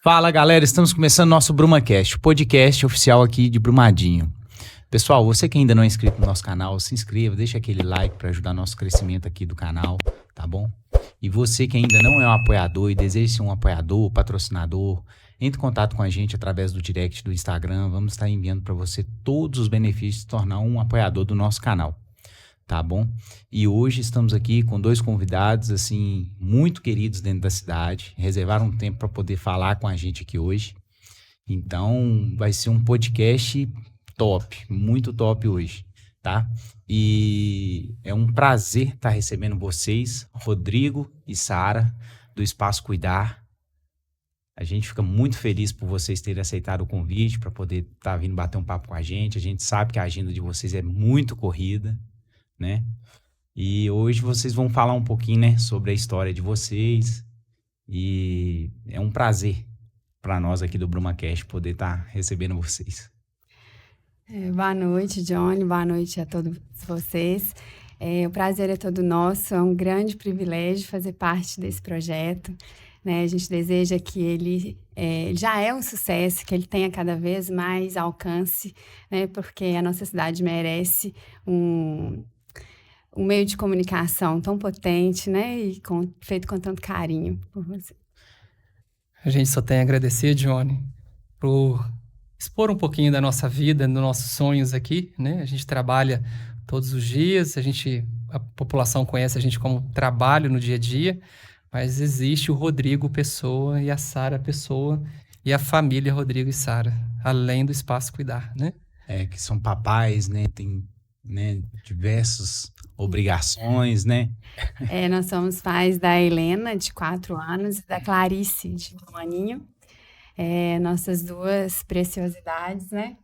Fala galera, estamos começando nosso BrumaCast, o podcast oficial aqui de Brumadinho. Pessoal, você que ainda não é inscrito no nosso canal, se inscreva, deixa aquele like para ajudar nosso crescimento aqui do canal, tá bom? E você que ainda não é um apoiador e deseja ser um apoiador, patrocinador, entre em contato com a gente através do direct do Instagram, vamos estar enviando para você todos os benefícios de se tornar um apoiador do nosso canal. Tá bom? E hoje estamos aqui com dois convidados, assim, muito queridos dentro da cidade. Reservaram um tempo para poder falar com a gente aqui hoje. Então, vai ser um podcast top, muito top hoje, tá? E é um prazer estar recebendo vocês, Rodrigo e Sara, do Espaço Cuidar. A gente fica muito feliz por vocês terem aceitado o convite para poder estar vindo bater um papo com a gente. A gente sabe que a agenda de vocês é muito corrida, né? E hoje vocês vão falar um pouquinho, né, sobre a história de vocês. E é um prazer para nós aqui do BrumaCast poder estar recebendo vocês. Boa noite, Johnny. Boa noite a todos vocês. O prazer é todo nosso. É um grande privilégio fazer parte desse projeto, né? A gente deseja que ele já é um sucesso, que ele tenha cada vez mais alcance, né? Porque a nossa cidade merece um meio de comunicação tão potente, né? E feito com tanto carinho por você. A gente só tem a agradecer, Johnny, por expor um pouquinho da nossa vida, dos nossos sonhos aqui, né? A gente trabalha todos os dias, a população conhece a gente como trabalho no dia a dia, mas existe o Rodrigo Pessoa e a Sara Pessoa e a família Rodrigo e Sara, além do Espaço Cuidar, né? Que são papais, né? Tem, né, diversas obrigações, né? Nós somos pais da Helena, de 4 anos, e da Clarice, de 1 aninho. Nossas duas preciosidades, né?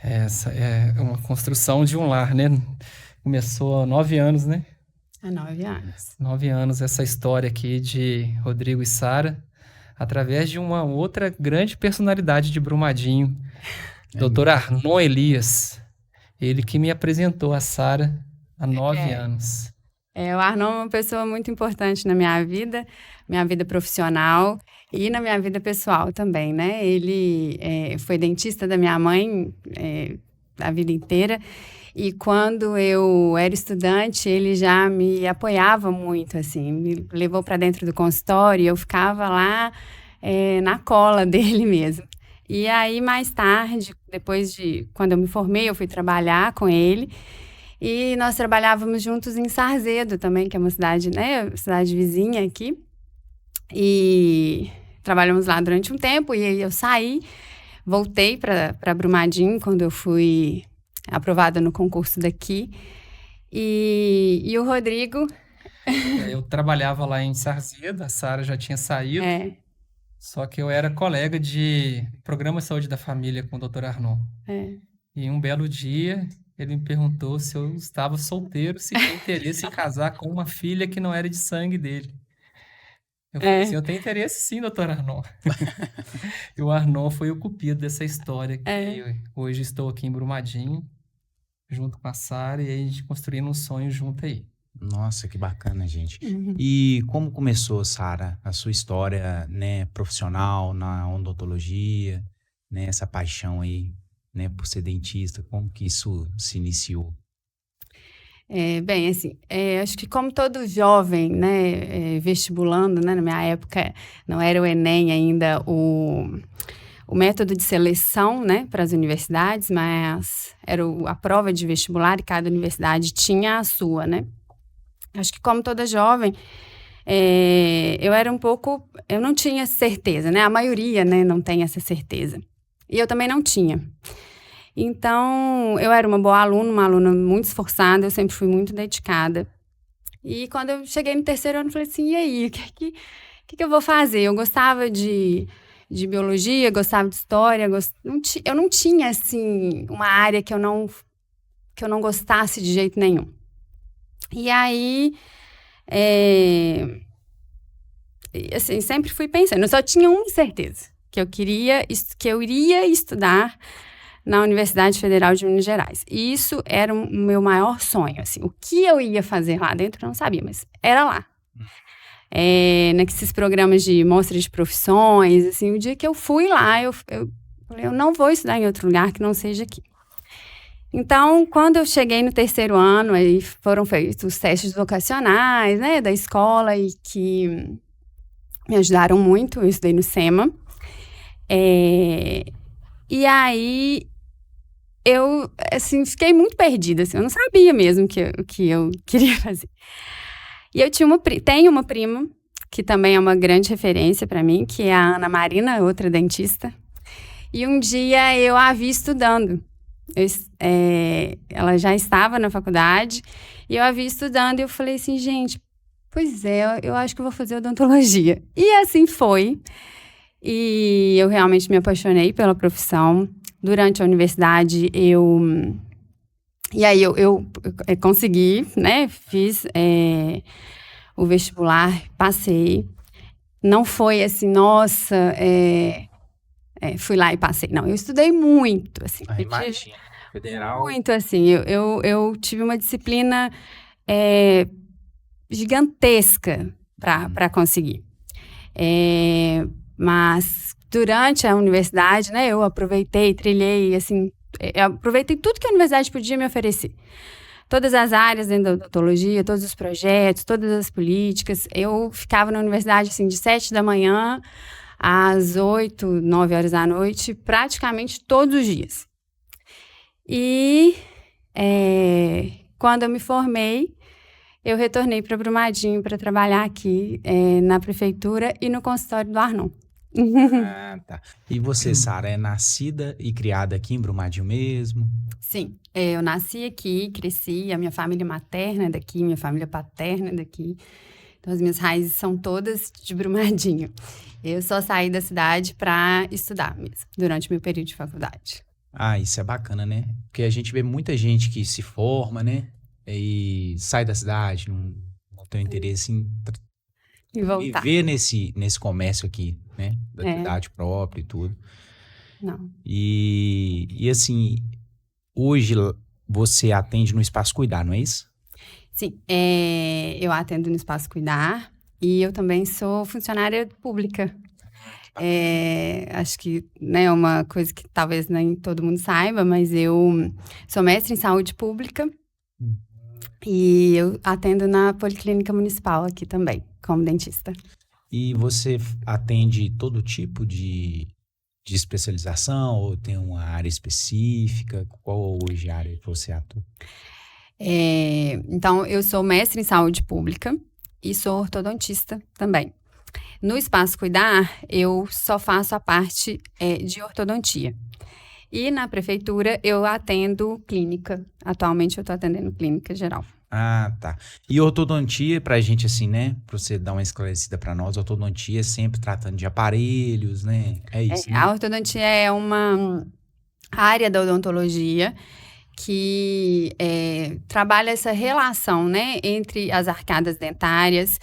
Essa é uma construção de um lar, né? Começou há 9 anos, né? Há 9 anos. 9 anos essa história aqui de Rodrigo e Sara, através de uma outra grande personalidade de Brumadinho, Dr. Arnon Elias. Ele que me apresentou a Sara há 9 anos. O Arnon é uma pessoa muito importante na minha vida profissional e na minha vida pessoal também, né? Ele foi dentista da minha mãe a vida inteira. E quando eu era estudante, ele já me apoiava muito, assim, me levou para dentro do consultório e eu ficava lá na cola dele mesmo. E aí, mais tarde, quando eu me formei, eu fui trabalhar com ele e nós trabalhávamos juntos em Sarzedo também, que é uma cidade, né, cidade vizinha aqui. E trabalhamos lá durante um tempo e aí eu saí, voltei para Brumadinho quando eu fui aprovada no concurso daqui. E o Rodrigo... Eu trabalhava lá em Sarzedo, a Sara já tinha saído. Só que eu era colega de Programa Saúde da Família com o Dr. Arnon. E um belo dia, ele me perguntou se eu estava solteiro, se tinha interesse em casar com uma filha que não era de sangue dele. Eu falei assim, eu tenho interesse sim, Dr. Arnon. E o Arnon foi o cupido dessa história, que hoje estou aqui em Brumadinho, junto com a Sara, e aí a gente construindo um sonho junto aí. Nossa, que bacana, gente. E como começou, Sara, a sua história, né, profissional na odontologia, né, essa paixão aí, né, por ser dentista? Como que isso se iniciou? Bem, assim, acho que como todo jovem, né, vestibulando, né, na minha época não era o Enem ainda o método de seleção, né, para as universidades, mas era a prova de vestibular e cada universidade tinha a sua, né? Acho que como toda jovem, eu não tinha certeza, né? A maioria, né, não tem essa certeza. E eu também não tinha. Então, eu era uma boa aluna, uma aluna muito esforçada, eu sempre fui muito dedicada. E quando eu cheguei no 3º ano, eu falei assim, e aí, o que eu vou fazer? Eu gostava de biologia, gostava de história, eu não tinha, assim, uma área que eu não gostasse de jeito nenhum. E aí, assim, sempre fui pensando, eu só tinha uma certeza, que eu iria estudar na Universidade Federal de Minas Gerais. E isso era o meu maior sonho, assim. O que eu ia fazer lá dentro eu não sabia, mas era lá. nesses programas de mostra de profissões, assim, o dia que eu fui lá, eu falei, eu não vou estudar em outro lugar que não seja aqui. Então, quando eu cheguei no 3º ano, aí foram feitos os testes vocacionais, né, da escola, e que me ajudaram muito. Eu estudei no SEMA. E aí, eu, assim, fiquei muito perdida, assim, eu não sabia mesmo o que eu queria fazer. E eu tenho uma prima, que também é uma grande referência para mim, que é a Ana Marina, outra dentista. E um dia eu a vi estudando. Ela já estava na faculdade e eu a vi estudando e eu falei assim, gente, pois é, eu acho que eu vou fazer odontologia. E assim foi. E eu realmente me apaixonei pela profissão. Durante a universidade, eu consegui, né? Fiz o vestibular, passei. Não foi assim, nossa... fui lá e passei. Não, eu estudei muito, assim. Imagina, federal. Muito, assim. Eu tive uma disciplina gigantesca para conseguir. Mas durante a universidade, né, eu trilhei, assim, eu aproveitei tudo que a universidade podia me oferecer. Todas as áreas dentro da odontologia, todos os projetos, todas as políticas. Eu ficava na universidade, assim, de 7 da manhã às 8, 9 horas da noite, praticamente todos os dias. E quando eu me formei, eu retornei para Brumadinho para trabalhar aqui na prefeitura e no consultório do Arnon. Ah, tá. E você, Sara, é nascida e criada aqui em Brumadinho mesmo? Sim, eu nasci aqui, cresci, a minha família materna é daqui, minha família paterna é daqui. Então, as minhas raízes são todas de Brumadinho. Eu só saí da cidade para estudar mesmo, durante o meu período de faculdade. Ah, isso é bacana, né? Porque a gente vê muita gente que se forma, né? E sai da cidade, não tem interesse em viver nesse comércio aqui, né? Da cidade própria e tudo. Não. E assim, hoje você atende no Espaço Cuidar, não é isso? Sim, eu atendo no Espaço Cuidar e eu também sou funcionária pública. Acho que, né, é uma coisa que talvez nem todo mundo saiba, mas eu sou mestre em saúde pública e eu atendo na Policlínica Municipal aqui também, como dentista. E você atende todo tipo de especialização ou tem uma área específica? Qual hoje a área que você atua? Então, eu sou mestre em saúde pública e sou ortodontista também. No Espaço Cuidar, eu só faço a parte de ortodontia. E na prefeitura, eu atendo clínica. Atualmente, eu estou atendendo clínica geral. Ah, tá. E ortodontia, pra gente assim, né? Pra você dar uma esclarecida pra nós, ortodontia é sempre tratando de aparelhos, né? É isso, né? A ortodontia é uma área da odontologia que trabalha essa relação, né, entre as arcadas dentárias,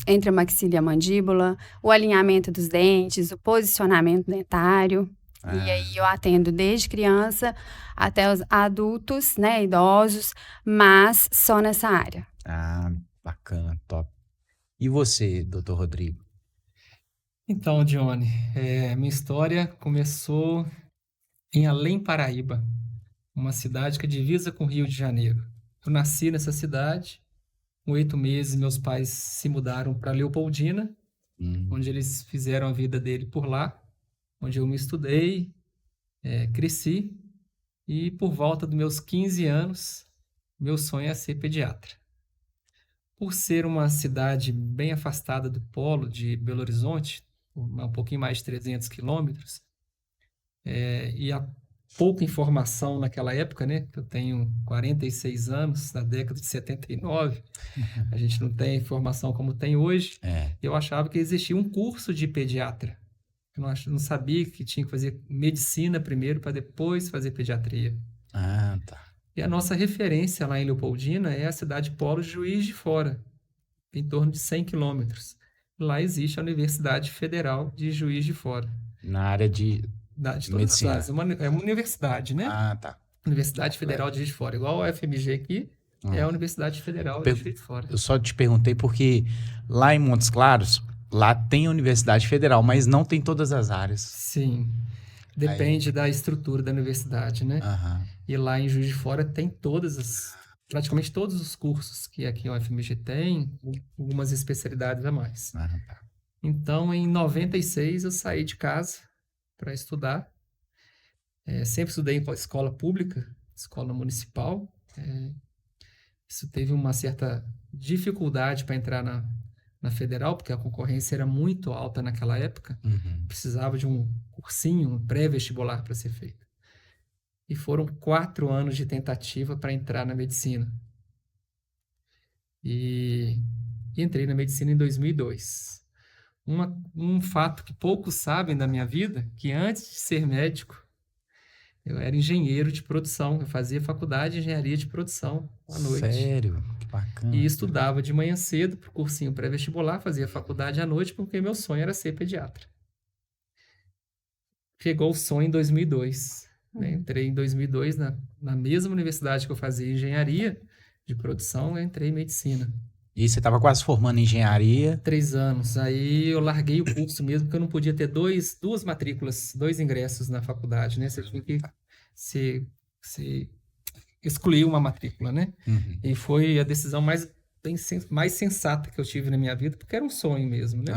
entre a maxila e a mandíbula, o alinhamento dos dentes, o posicionamento dentário. E aí eu atendo desde criança até os adultos, né, idosos, mas só nessa área. Ah, bacana, top. E você, doutor Rodrigo? Então, Johnny, minha história começou em Além Paraíba, uma cidade que é divisa com o Rio de Janeiro. Eu nasci nessa cidade, com 8 meses meus pais se mudaram para Leopoldina, onde eles fizeram a vida dele por lá, onde eu me estudei, cresci, e por volta dos meus 15 anos, meu sonho é ser pediatra. Por ser uma cidade bem afastada do polo de Belo Horizonte, um pouquinho mais de 300 quilômetros, e a pouca informação naquela época, né? Eu tenho 46 anos, na década de 79, a gente não tem informação como tem hoje. Eu achava que existia um curso de pediatra. Eu não sabia que tinha que fazer medicina primeiro para depois fazer pediatria. Ah, tá. E a nossa referência lá em Leopoldina é a cidade polo de Juiz de Fora, em torno de 100 quilômetros. Lá existe a Universidade Federal de Juiz de Fora. Na área de medicina. É uma universidade, né? Ah, tá. Universidade Federal de Juiz de Fora, igual a UFMG aqui, É a Universidade Federal de Juiz de Fora. Eu só te perguntei porque lá em Montes Claros, lá tem a Universidade Federal, mas não tem todas as áreas. Sim. Depende da estrutura da universidade, né? E lá em Juiz de Fora tem praticamente todos os cursos que aqui a UFMG tem, algumas especialidades a mais. Tá. Então, em 96, eu saí de casa para estudar. Sempre estudei em escola pública, escola municipal. Isso teve uma certa dificuldade para entrar na federal, porque a concorrência era muito alta naquela época. Precisava de um cursinho, um pré-vestibular para ser feito. E foram 4 anos de tentativa para entrar na medicina. E entrei na medicina em 2002. Um fato que poucos sabem da minha vida, que antes de ser médico, eu era engenheiro de produção. Eu fazia faculdade de engenharia de produção à noite. Sério? Que bacana. E estudava de manhã cedo para o cursinho pré-vestibular, fazia faculdade à noite, porque meu sonho era ser pediatra. Chegou o sonho em 2002. Né? Entrei em 2002 na mesma universidade que eu fazia engenharia de produção, eu entrei em medicina. E você estava quase formando em engenharia? 3 anos. Aí eu larguei o curso mesmo, porque eu não podia ter duas matrículas, 2 ingressos na faculdade, né? Você tinha que excluir uma matrícula, né? E foi a decisão mais sensata que eu tive na minha vida, porque era um sonho mesmo, né?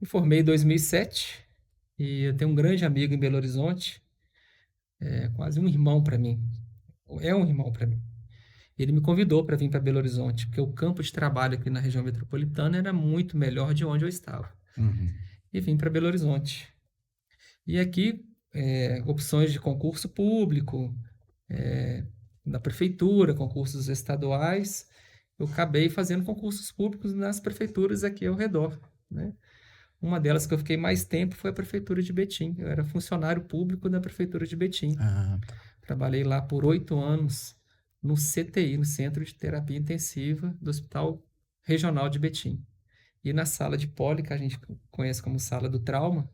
Me formei em 2007 e eu tenho um grande amigo em Belo Horizonte, quase um irmão para mim. É um irmão para mim. Ele me convidou para vir para Belo Horizonte, porque o campo de trabalho aqui na região metropolitana era muito melhor de onde eu estava. E vim para Belo Horizonte. E aqui, opções de concurso público, da prefeitura, concursos estaduais, eu acabei fazendo concursos públicos nas prefeituras aqui ao redor, né? Uma delas que eu fiquei mais tempo foi a prefeitura de Betim. Eu era funcionário público da prefeitura de Betim. Trabalhei lá por 8 anos no CTI, no Centro de Terapia Intensiva do Hospital Regional de Betim. E na sala de poli, que a gente conhece como sala do trauma,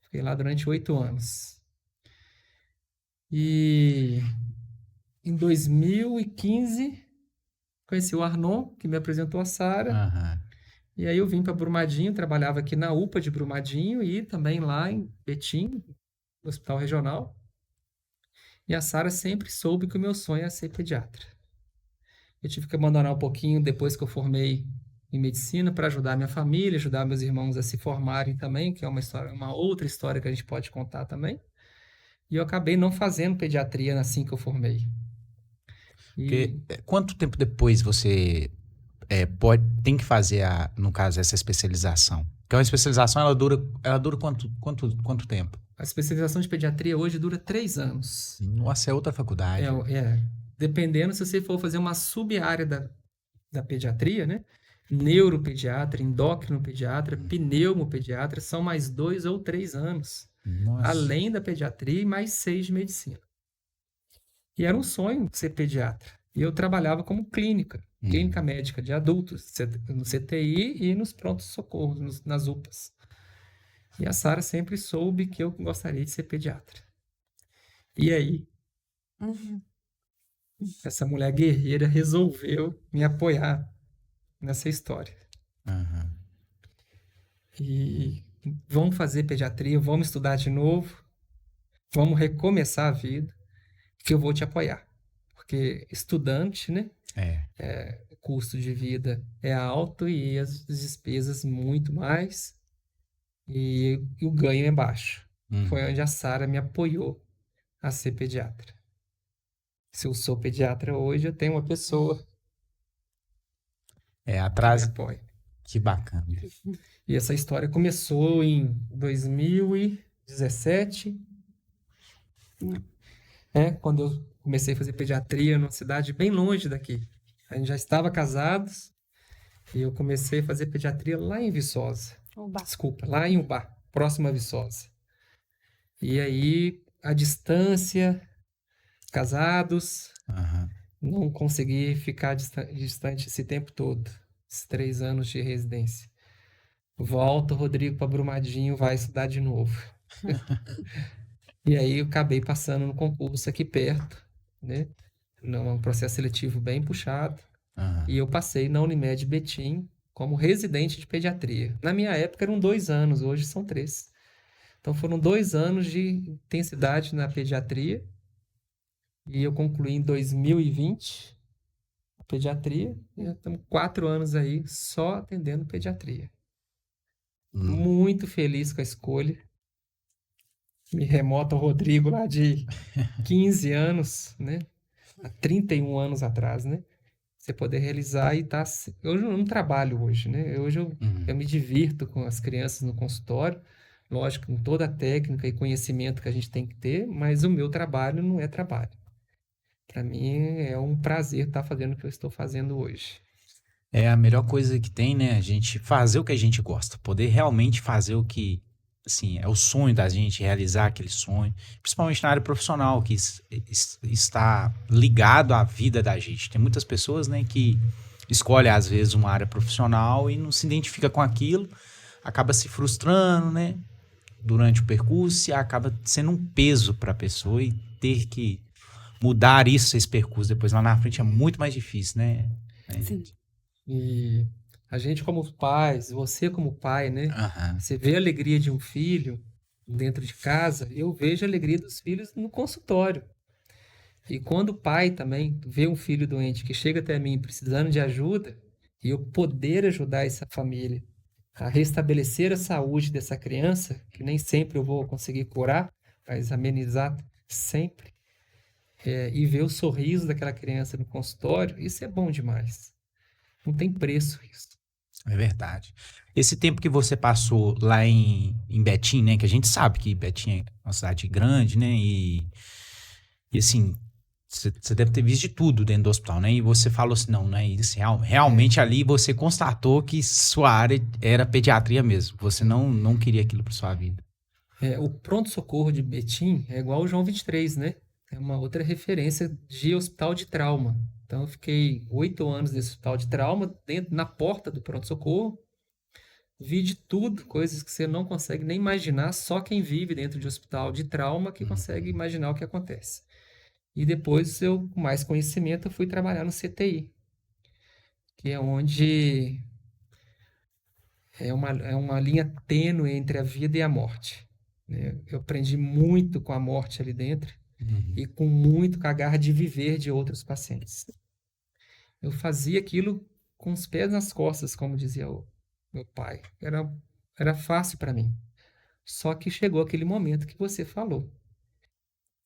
fiquei lá durante 8 anos. E em 2015, conheci o Arnon, que me apresentou a Sara. E aí eu vim para Brumadinho, trabalhava aqui na UPA de Brumadinho e também lá em Betim, no Hospital Regional. E a Sara sempre soube que o meu sonho era ser pediatra. Eu tive que abandonar um pouquinho depois que eu formei em medicina para ajudar minha família, ajudar meus irmãos a se formarem também, que é uma outra história que a gente pode contar também. E eu acabei não fazendo pediatria assim que eu formei. Quanto tempo depois você tem que fazer, no caso, essa especialização? Porque uma especialização, ela dura quanto tempo? A especialização de pediatria hoje dura 3 anos. Nossa, é outra faculdade. Dependendo se você for fazer uma sub-área da pediatria, né? Neuropediatra, endocrinopediatra, pneumopediatra, são mais 2 ou 3 anos. Nossa. Além da pediatria e mais 6 de medicina. E era um sonho ser pediatra. E eu trabalhava como clínica médica de adultos, no CTI e nos prontos-socorros, nas UPAs. E a Sara sempre soube que eu gostaria de ser pediatra. E aí, essa mulher guerreira resolveu me apoiar nessa história. E vamos fazer pediatria, vamos estudar de novo, vamos recomeçar a vida, que eu vou te apoiar. Porque estudante, né? O custo de vida é alto e as despesas muito mais. E o ganho é baixo. Foi onde a Sara me apoiou a ser pediatra. Se eu sou pediatra hoje, eu tenho uma pessoa atrás. Que me apoia. Que bacana. E essa história começou em 2017, quando eu comecei a fazer pediatria numa cidade bem longe daqui. A gente já estava casados e eu comecei a fazer pediatria lá em Viçosa. Desculpa, lá em Ubá, próximo a Viçosa. E aí, a distância, casados, não consegui ficar distante esse tempo todo, esses 3 anos de residência. Volta o Rodrigo para Brumadinho, vai estudar de novo. E aí eu acabei passando no concurso aqui perto, né? num processo seletivo bem puxado. E eu passei na Unimed Betim como residente de pediatria. Na minha época eram 2 anos, hoje são 3. Então foram 2 anos de intensidade na pediatria. E eu concluí em 2020 a pediatria. E estamos 4 anos aí só atendendo pediatria. Muito feliz com a escolha. Me remota o Rodrigo lá de 15 anos, né? Há 31 anos atrás, né? Você poder realizar e tá... Eu não trabalho hoje, né? Hoje eu me divirto com as crianças no consultório, lógico, com toda a técnica e conhecimento que a gente tem que ter, mas o meu trabalho não é trabalho. Para mim é um prazer estar fazendo o que eu estou fazendo hoje. É a melhor coisa que tem, né? A gente fazer o que a gente gosta, poder realmente fazer o que, assim, é o sonho da gente, realizar aquele sonho, principalmente na área profissional, que está ligado à vida da gente. Tem muitas pessoas, né, que escolhem, às vezes, uma área profissional e não se identifica com aquilo, acaba se frustrando, né, durante o percurso e acaba sendo um peso para a pessoa e ter que mudar esse percurso depois lá na frente é muito mais difícil, né? Sim. E a gente como pais, você como pai, né? Você vê a alegria de um filho dentro de casa, eu vejo a alegria dos filhos no consultório. E quando o pai também vê um filho doente que chega até mim precisando de ajuda, e eu poder ajudar essa família a restabelecer a saúde dessa criança, que nem sempre eu vou conseguir curar, mas amenizar sempre, e ver o sorriso daquela criança no consultório, isso é bom demais. Não tem preço isso. É verdade. Esse tempo que você passou lá em Betim, né? Que a gente sabe que Betim é uma cidade grande, né? E assim, você deve ter visto de tudo dentro do hospital, né? E você falou assim, não é isso. Realmente ali você constatou que sua área era pediatria mesmo. Você não queria aquilo para sua vida. O pronto-socorro de Betim é igual ao João 23, né? É uma outra referência de hospital de trauma. Então, eu fiquei 8 anos nesse hospital de trauma, na porta do pronto-socorro. Vi de tudo, coisas que você não consegue nem imaginar, só quem vive dentro de hospital de trauma que consegue imaginar o que acontece. E depois, eu, com mais conhecimento, eu fui trabalhar no CTI, que é onde é uma linha tênue entre a vida e a morte. Né? Eu aprendi muito com a morte ali dentro. E com muito cagar de viver de outros pacientes. Eu fazia aquilo com os pés nas costas, como dizia o meu pai. Era fácil para mim. Só que chegou aquele momento que você falou.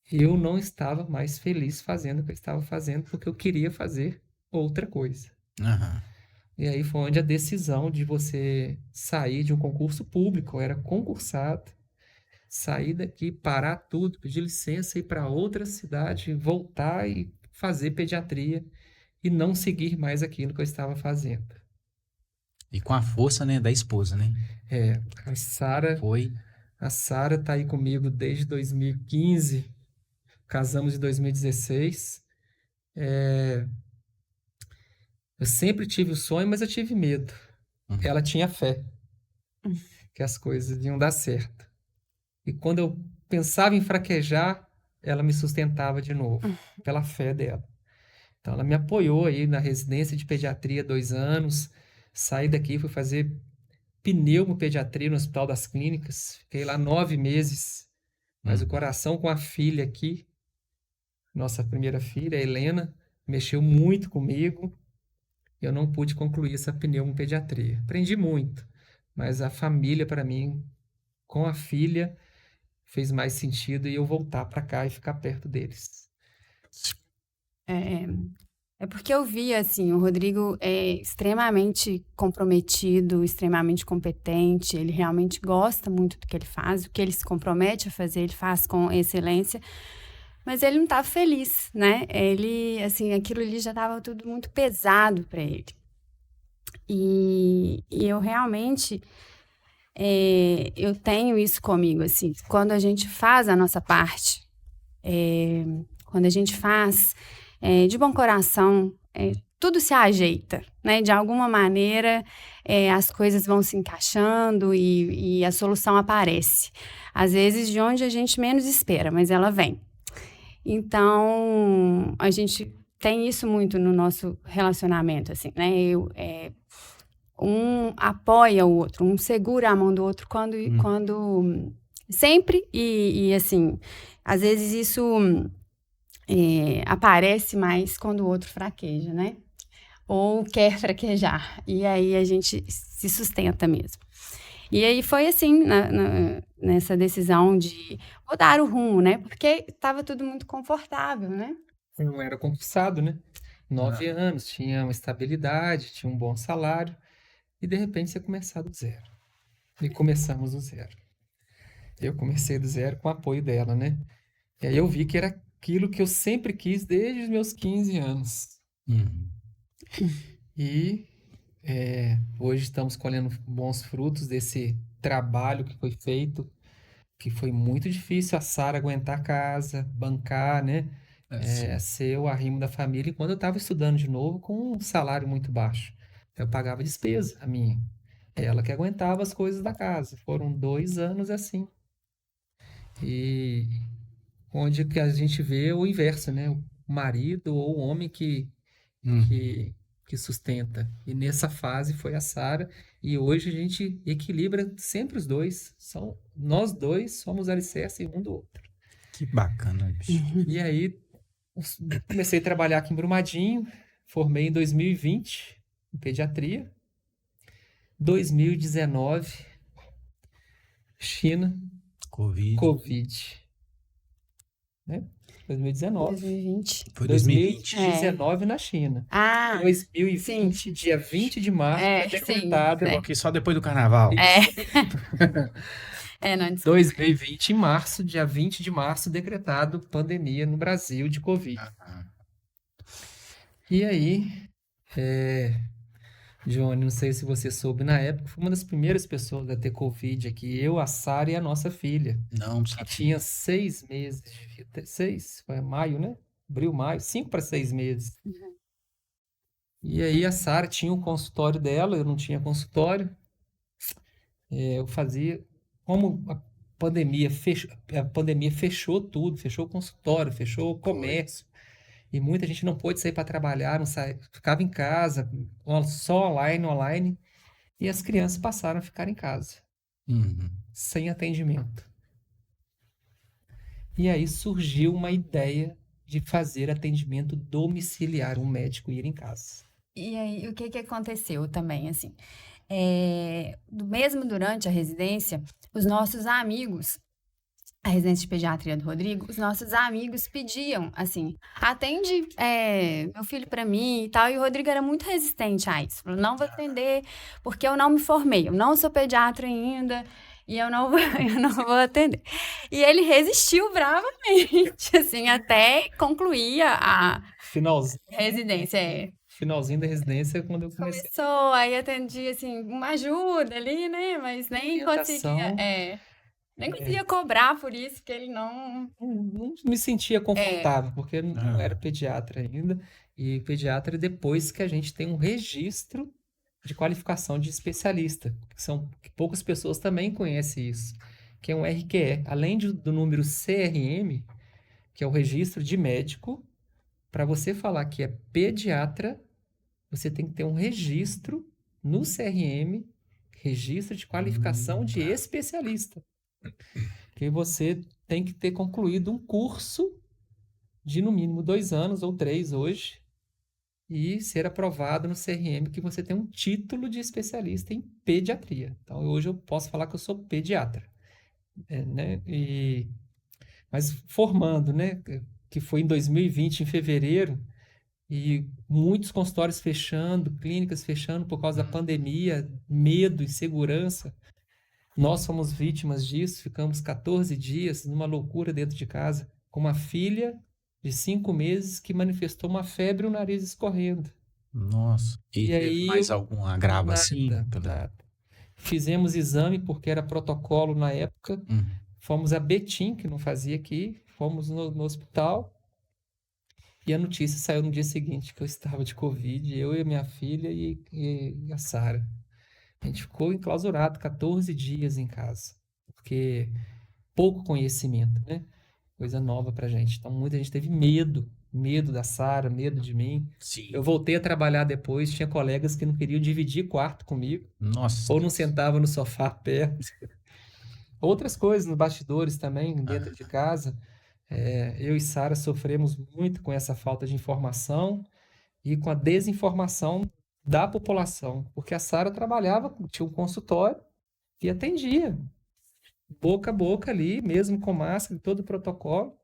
Eu não estava mais feliz fazendo o que eu estava fazendo, porque eu queria fazer outra coisa. E aí foi onde a decisão de você sair de um concurso público, eu era concursado, sair daqui, parar tudo, pedir licença, ir para outra cidade, voltar e fazer pediatria e não seguir mais aquilo que eu estava fazendo. E com a força, né, da esposa, né? A Sara... A Sara tá aí comigo desde 2015, casamos em 2016. Eu sempre tive o sonho, mas eu tive medo. Ela tinha fé que as coisas iam dar certo. E quando eu pensava em fraquejar, ela me sustentava de novo, pela fé dela. Então, ela me apoiou aí na residência de pediatria 2 anos. Saí daqui, fui fazer pneumopediatria no Hospital das Clínicas. Fiquei lá 9 meses. Mas o coração com a filha aqui, nossa primeira filha, a Helena, mexeu muito comigo. Eu não pude concluir essa pneumopediatria. Aprendi muito. Mas a família, para mim, com a filha, fez mais sentido e eu voltar para cá e ficar perto deles. É porque eu vi, assim, o Rodrigo é extremamente comprometido, extremamente competente, ele realmente gosta muito do que ele faz, o que ele se compromete a fazer, ele faz com excelência, mas ele não estava feliz, né? Ele, assim, aquilo ali já estava tudo muito pesado para ele. E eu realmente... eu tenho isso comigo, assim, quando a gente faz a nossa parte, quando a gente faz de bom coração, tudo se ajeita, né? De alguma maneira, as coisas vão se encaixando e a solução aparece. Às vezes, de onde a gente menos espera, mas ela vem. Então, a gente tem isso muito no nosso relacionamento, assim, né? Um apoia o outro, um segura a mão do outro quando sempre, e assim, às vezes isso aparece mais quando o outro fraqueja, né? Ou quer fraquejar. E aí a gente se sustenta mesmo. E aí foi assim, nessa decisão de mudar o rumo, né? Porque estava tudo muito confortável, né? Eu não era concursado, né? 9 anos, tinha uma estabilidade, tinha um bom salário. E de repente você começar do zero. E começamos do zero. Eu comecei do zero com o apoio dela, né? E aí eu vi que era aquilo que eu sempre quis desde os meus 15 anos. E hoje estamos colhendo bons frutos desse trabalho que foi feito, que foi muito difícil a Sara aguentar a casa, bancar, né? Ser o arrimo da família. E quando eu estava estudando de novo, com um salário muito baixo, eu pagava despesa, a minha. Ela que aguentava as coisas da casa. Foram 2 anos assim. E onde que a gente vê o inverso, né? O marido ou o homem que sustenta. E nessa fase foi a Sara. E hoje a gente equilibra sempre os dois. Nós dois somos alicerce um do outro. Que bacana, bicho. E aí comecei a trabalhar aqui em Brumadinho. Formei em 2020 em pediatria. 2019, China, Covid. Né? 2019. 2020. Foi 2020. 2019 na China. 2020, sim. Dia 20 de março, decretado. Coloquei só depois do carnaval. 2020, em março, dia 20 de março, decretado pandemia no Brasil de Covid. E aí, Johnny, não sei se você soube, na época, fui uma das primeiras pessoas a ter Covid aqui. Eu, a Sara e a nossa filha. Não sabia. Que tinha 6 meses de vida. 6, foi maio, né? Abril, maio, 5 para 6 meses. E aí a Sara tinha o consultório dela, eu não tinha consultório. Eu fazia... Como a pandemia fechou tudo, fechou o consultório, fechou o comércio. E muita gente não pôde sair para trabalhar, não ficava em casa, só online. E as crianças passaram a ficar em casa, sem atendimento. E aí surgiu uma ideia de fazer atendimento domiciliar, um médico ir em casa. E aí, o que aconteceu também, assim? Mesmo durante a residência, os nossos amigos, a residência de pediatria do Rodrigo, os nossos amigos pediam, assim, atende meu filho para mim e tal, e o Rodrigo era muito resistente a isso. Falou, não vou atender, porque eu não me formei, eu não sou pediatra ainda, e eu não vou atender. E ele resistiu bravamente, assim, até concluir a residência. Finalzinho da residência, quando eu comecei. Começou, aí atendi, assim, uma ajuda ali, né? Mas nem conseguia... Nem conseguia cobrar por isso, que ele não me sentia confortável, porque eu não era pediatra ainda. E pediatra depois que a gente tem um registro de qualificação de especialista. Que poucas pessoas também conhecem isso. Que é um RQE. Além do número CRM, que é o registro de médico, para você falar que é pediatra, você tem que ter um registro no CRM, registro de qualificação de especialista. Que você tem que ter concluído um curso de no mínimo 2 anos ou 3 hoje e ser aprovado no CRM que você tem um título de especialista em pediatria. Então, hoje eu posso falar que eu sou pediatra. Né? Mas formando, né? Que foi em 2020, em fevereiro, e muitos consultórios fechando, clínicas fechando por causa da pandemia, medo, insegurança. Nós fomos vítimas disso, ficamos 14 dias numa loucura dentro de casa, com uma filha de 5 meses que manifestou uma febre e o nariz escorrendo. Nossa. E aí, mais algum agravo assim? Nada. Fizemos exame, porque era protocolo na época. Fomos a Betim, que não fazia aqui. Fomos no hospital. E a notícia saiu no dia seguinte que eu estava de Covid, eu e a minha filha e a Sara. A gente ficou enclausurado 14 dias em casa, porque pouco conhecimento, né? Coisa nova pra gente. Então, muita gente teve medo medo da Sara, medo de mim. Sim. Eu voltei a trabalhar depois, tinha colegas que não queriam dividir quarto comigo. Nossa. Ou não sentavam no sofá perto. Outras coisas nos bastidores também, dentro de casa. Eu e Sara sofremos muito com essa falta de informação e com a desinformação da população. Porque a Sara trabalhava, tinha um consultório e atendia. Boca a boca ali, mesmo com máscara, todo o protocolo.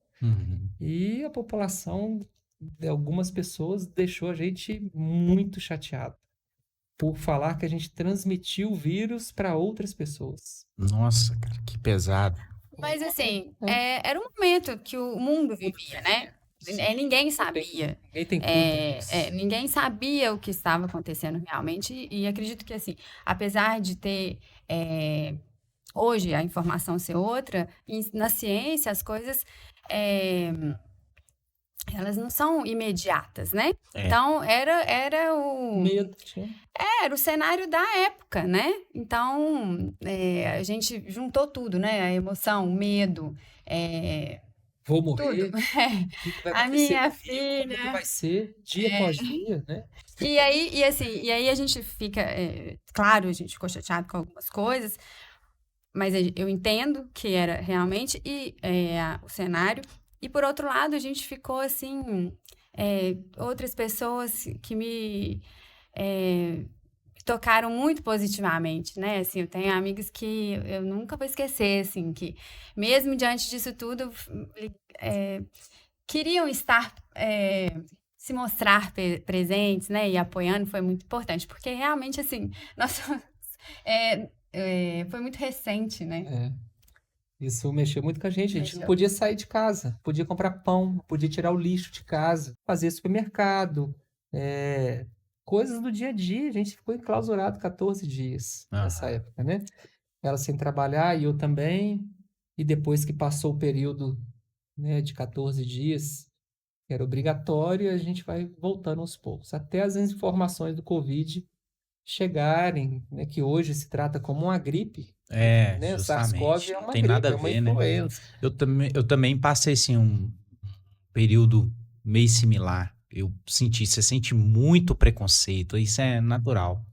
E a população de algumas pessoas deixou a gente muito chateado por falar que a gente transmitiu o vírus para outras pessoas. Nossa, cara, que pesado. Mas assim, era um momento que o mundo vivia, né? Ninguém sabia. Ninguém tem culpa disso. Ninguém sabia o que estava acontecendo realmente. E acredito que, assim, apesar de ter hoje a informação ser outra, na ciência as coisas elas não são imediatas, né? Então, era o... Medo. Era o cenário da época, né? Então, a gente juntou tudo, né? A emoção, o medo, vou morrer. Tudo. A minha filha. Como que vai ser dia após dia, né? E aí a gente fica... claro, a gente ficou chateado com algumas coisas, mas eu entendo que era realmente o cenário. E, por outro lado, a gente ficou, assim, outras pessoas que me tocaram muito positivamente, né? Assim, eu tenho amigas que eu nunca vou esquecer, assim, que mesmo diante disso tudo, queriam estar, se mostrar presentes, né? E apoiando, foi muito importante, porque realmente, assim, foi muito recente, né? Isso mexeu muito com a gente. A gente não podia sair de casa, podia comprar pão, podia tirar o lixo de casa, fazer supermercado, coisas do dia a dia. A gente ficou enclausurado 14 dias nessa época, né? Ela sem trabalhar e eu também. E depois que passou o período, né, de 14 dias, que era obrigatório, a gente vai voltando aos poucos. Até as informações do Covid chegarem, né, que hoje se trata como uma gripe. Né? SARS-CoV é uma tem gripe, nada a ver, é uma influenza. Né? Eu também passei assim, um período meio similar. Você sente muito preconceito, isso é natural.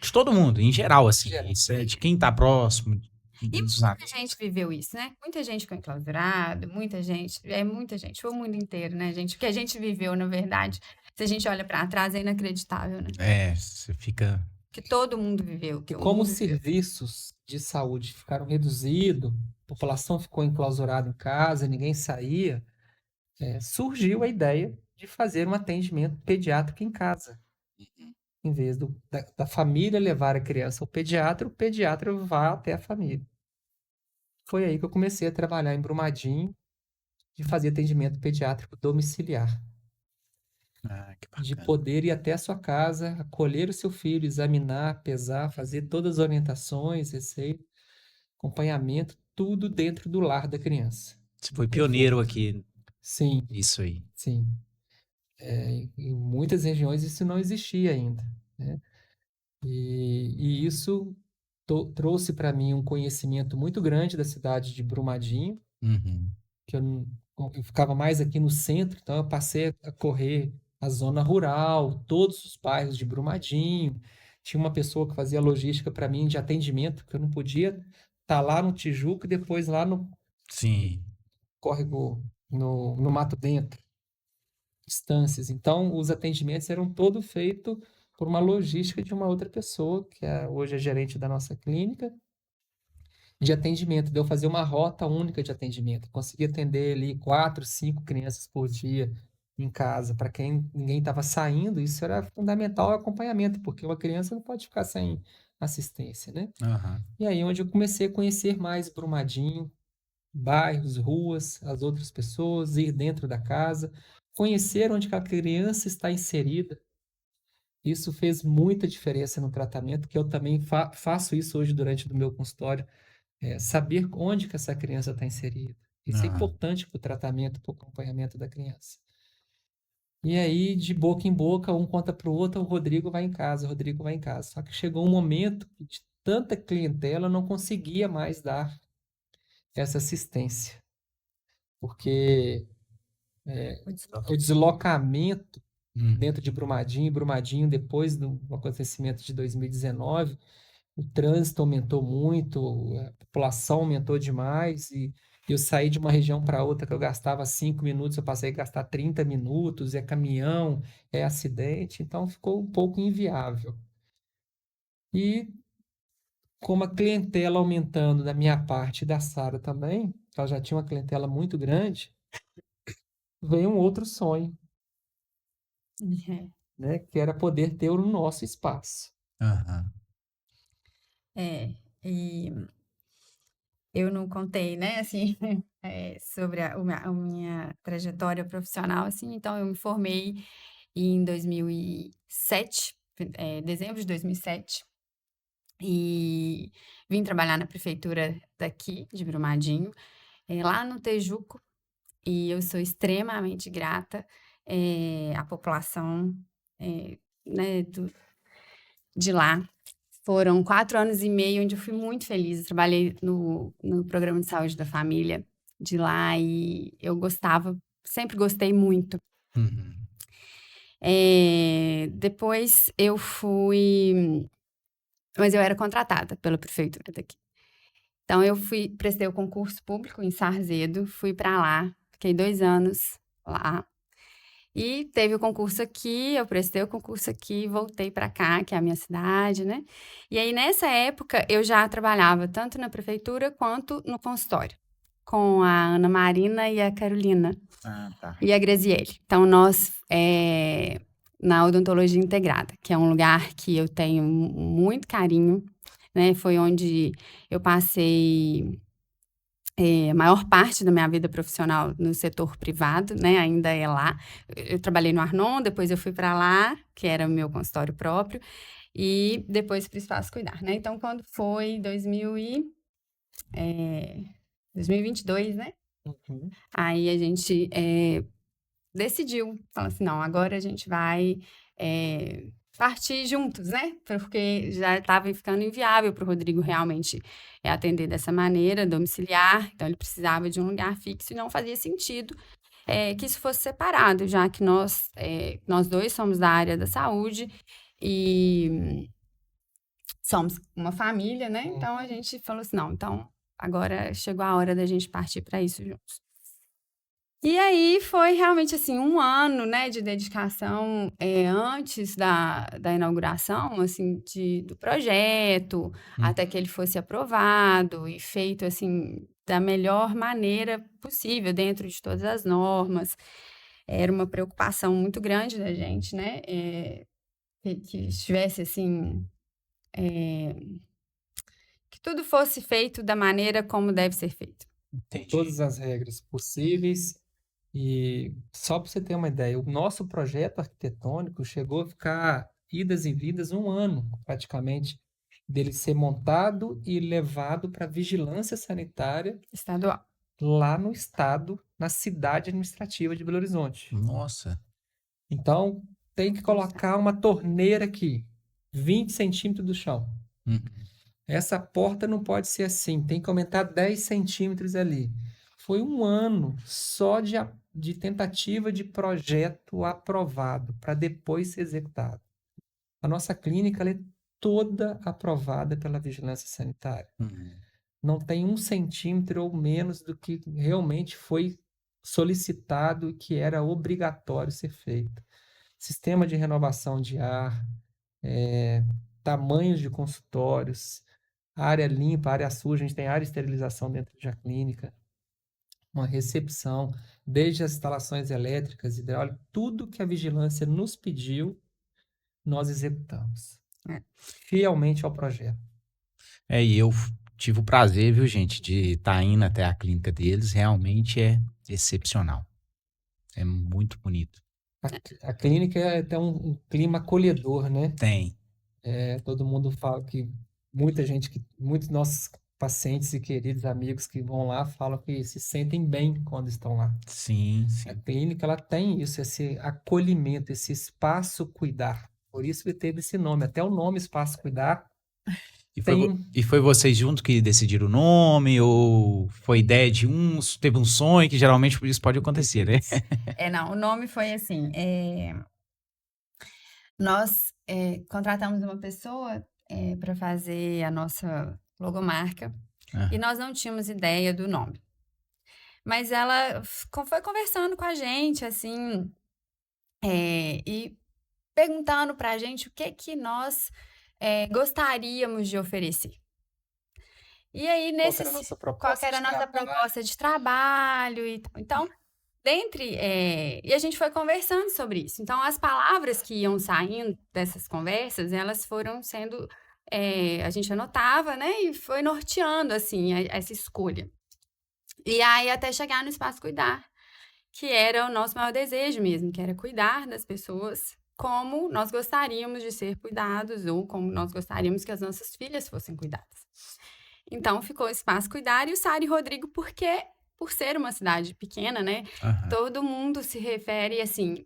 De todo mundo, em geral, assim. Isso é de quem tá próximo. E muita gente viveu isso, né? Muita gente ficou enclausurada, muita gente, foi o mundo inteiro, né, gente? O que a gente viveu, na verdade, se a gente olha pra trás, é inacreditável, né? Você fica... Que todo mundo viveu. E como os serviços de saúde ficaram reduzidos, a população ficou enclausurada em casa, ninguém saía, surgiu a ideia de fazer um atendimento pediátrico em casa. Em vez da família levar a criança ao pediatra, o pediatra vai até a família. Foi aí que eu comecei a trabalhar em Brumadinho, de fazer atendimento pediátrico domiciliar. Que bacana. De poder ir até a sua casa, acolher o seu filho, examinar, pesar, fazer todas as orientações, receita, acompanhamento, tudo dentro do lar da criança. Você foi pioneiro aqui. Sim. Isso aí. Sim. Em muitas regiões isso não existia ainda, né? E isso trouxe para mim um conhecimento muito grande da cidade de Brumadinho, que eu ficava mais aqui no centro, então eu passei a correr a zona rural, todos os bairros de Brumadinho. Tinha uma pessoa que fazia logística para mim de atendimento, que eu não podia estar lá no Tijuca e depois lá no córrego, no Mato Dentro, distâncias. Então, os atendimentos eram todos feitos por uma logística de uma outra pessoa, que hoje é gerente da nossa clínica, de atendimento. Deu fazer uma rota única de atendimento. Consegui atender ali 4, 5 crianças por dia em casa. Para quem ninguém estava saindo, isso era fundamental o acompanhamento, porque uma criança não pode ficar sem assistência, né? E aí onde eu comecei a conhecer mais Brumadinho, bairros, ruas, as outras pessoas, ir dentro da casa, conhecer onde a criança está inserida. Isso fez muita diferença no tratamento, que eu também faço isso hoje durante o meu consultório, saber onde que essa criança está inserida. Isso é importante para o tratamento, para o acompanhamento da criança. E aí, de boca em boca, um conta para o outro, o Rodrigo vai em casa, o Rodrigo vai em casa. Só que chegou um momento que de tanta clientela eu não conseguia mais dar essa assistência. Porque o deslocamento dentro de Brumadinho. Brumadinho, depois do acontecimento de 2019, o trânsito aumentou muito, a população aumentou demais e eu saí de uma região para outra que eu gastava 5 minutos, eu passei a gastar 30 minutos, é caminhão, é acidente, então ficou um pouco inviável. E como a clientela aumentando da minha parte e da Sara também, ela já tinha uma clientela muito grande, veio um outro sonho, né, que era poder ter o nosso espaço. E eu não contei, né, assim, sobre a minha trajetória profissional, assim, então eu me formei em 2007, dezembro de 2007, e vim trabalhar na prefeitura daqui, de Brumadinho, lá no Tejuco, e eu sou extremamente grata à população, né, de lá. Foram 4 anos e meio onde eu fui muito feliz. Eu trabalhei no programa de saúde da família de lá e eu gostava, sempre gostei muito. Depois eu fui... Mas eu era contratada pela prefeitura daqui. Então eu prestei o concurso público em Sarzedo, fui para lá, fiquei 2 anos lá. E teve o concurso aqui, eu prestei o concurso aqui, voltei para cá, que é a minha cidade, né? E aí, nessa época, eu já trabalhava tanto na prefeitura quanto no consultório, com a Ana Marina e a Carolina. Tá. E a Graziele. Então, nós, na odontologia integrada, que é um lugar que eu tenho muito carinho, né? Foi onde eu passei... a maior parte da minha vida profissional no setor privado, né, ainda é lá. Eu trabalhei no Arnon, depois eu fui para lá, que era o meu consultório próprio, e depois para o Espaço Cuidar, né? Então, quando foi 2022, né? Aí a gente decidiu, falou assim, não, agora a gente vai partir juntos, né? Porque já estava ficando inviável para o Rodrigo realmente atender dessa maneira, domiciliar. Então, ele precisava de um lugar fixo e não fazia sentido que isso fosse separado, já que nós dois somos da área da saúde e somos uma família, né? Então, a gente falou assim, não, então agora chegou a hora da gente partir para isso juntos. E aí foi realmente assim 1 ano, né, de dedicação antes da inauguração, assim, do projeto, até que ele fosse aprovado e feito assim da melhor maneira possível, dentro de todas as normas. Era uma preocupação muito grande da gente, né, que estivesse assim, que tudo fosse feito da maneira como deve ser feito. Entendi. Todas as regras possíveis. E só para você ter uma ideia, o nosso projeto arquitetônico chegou a ficar idas e vindas 1 ano, praticamente, dele ser montado e levado para a vigilância sanitária estadual lá no estado, na cidade administrativa de Belo Horizonte. Nossa! Então, tem que colocar uma torneira aqui, 20 centímetros do chão. Essa porta não pode ser assim, tem que aumentar 10 centímetros ali. Foi 1 ano só de tentativa de projeto aprovado para depois ser executado. A nossa clínica ela é toda aprovada pela vigilância sanitária. Não tem 1 centímetro ou menos do que realmente foi solicitado e que era obrigatório ser feito. Sistema de renovação de ar, tamanhos de consultórios, área limpa, área suja, a gente tem área de esterilização dentro da clínica, uma recepção, desde as instalações elétricas, hidráulicas, tudo que a vigilância nos pediu, nós executamos. Fielmente ao projeto. E eu tive o prazer, viu, gente, de estar indo até a clínica deles, realmente é excepcional. É muito bonito. A clínica tem um clima acolhedor, né? Tem. Todo mundo fala que muitos nossos pacientes e queridos amigos que vão lá falam que se sentem bem quando estão lá. Sim, sim. A clínica ela tem isso, esse acolhimento, esse espaço cuidar. Por isso que teve esse nome, até o nome espaço cuidar E foi vocês juntos que decidiram o nome? Ou foi ideia de uns? Teve um sonho, que geralmente isso pode acontecer, né? Não, o nome foi assim. Nós contratamos uma pessoa para fazer a nossa logomarca e nós não tínhamos ideia do nome. Mas ela foi conversando com a gente, assim, e perguntando para a gente o que nós gostaríamos de oferecer. E aí, qual era a nossa proposta de trabalho e tal. Então, e a gente foi conversando sobre isso. Então, as palavras que iam saindo dessas conversas, elas foram sendo... a gente anotava, né? E foi norteando, assim, essa escolha. E aí, até chegar no Espaço Cuidar, que era o nosso maior desejo mesmo, que era cuidar das pessoas como nós gostaríamos de ser cuidados ou como nós gostaríamos que as nossas filhas fossem cuidadas. Então, ficou o Espaço Cuidar e o Sara e Rodrigo, porque... por ser uma cidade pequena, né? Todo mundo se refere assim,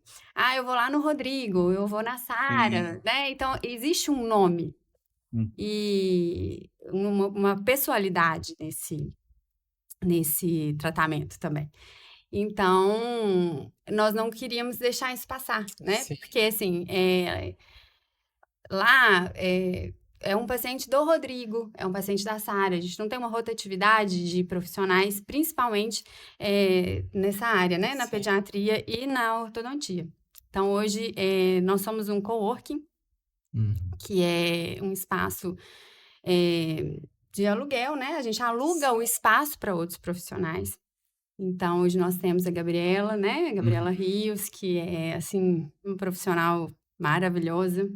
eu vou lá no Rodrigo, eu vou na Sara, né? Então, existe um nome e uma pessoalidade nesse tratamento também. Então, nós não queríamos deixar isso passar, né? Sim. Porque, assim, lá... é um paciente do Rodrigo, é um paciente da Sara. A gente não tem uma rotatividade de profissionais, principalmente nessa área, né? Na pediatria e na ortodontia. Então, hoje, nós somos um coworking, que é um espaço de aluguel, né? A gente aluga o espaço para outros profissionais. Então, hoje nós temos a Gabriela, né? A Gabriela Rios, que é, assim, uma profissional maravilhosa.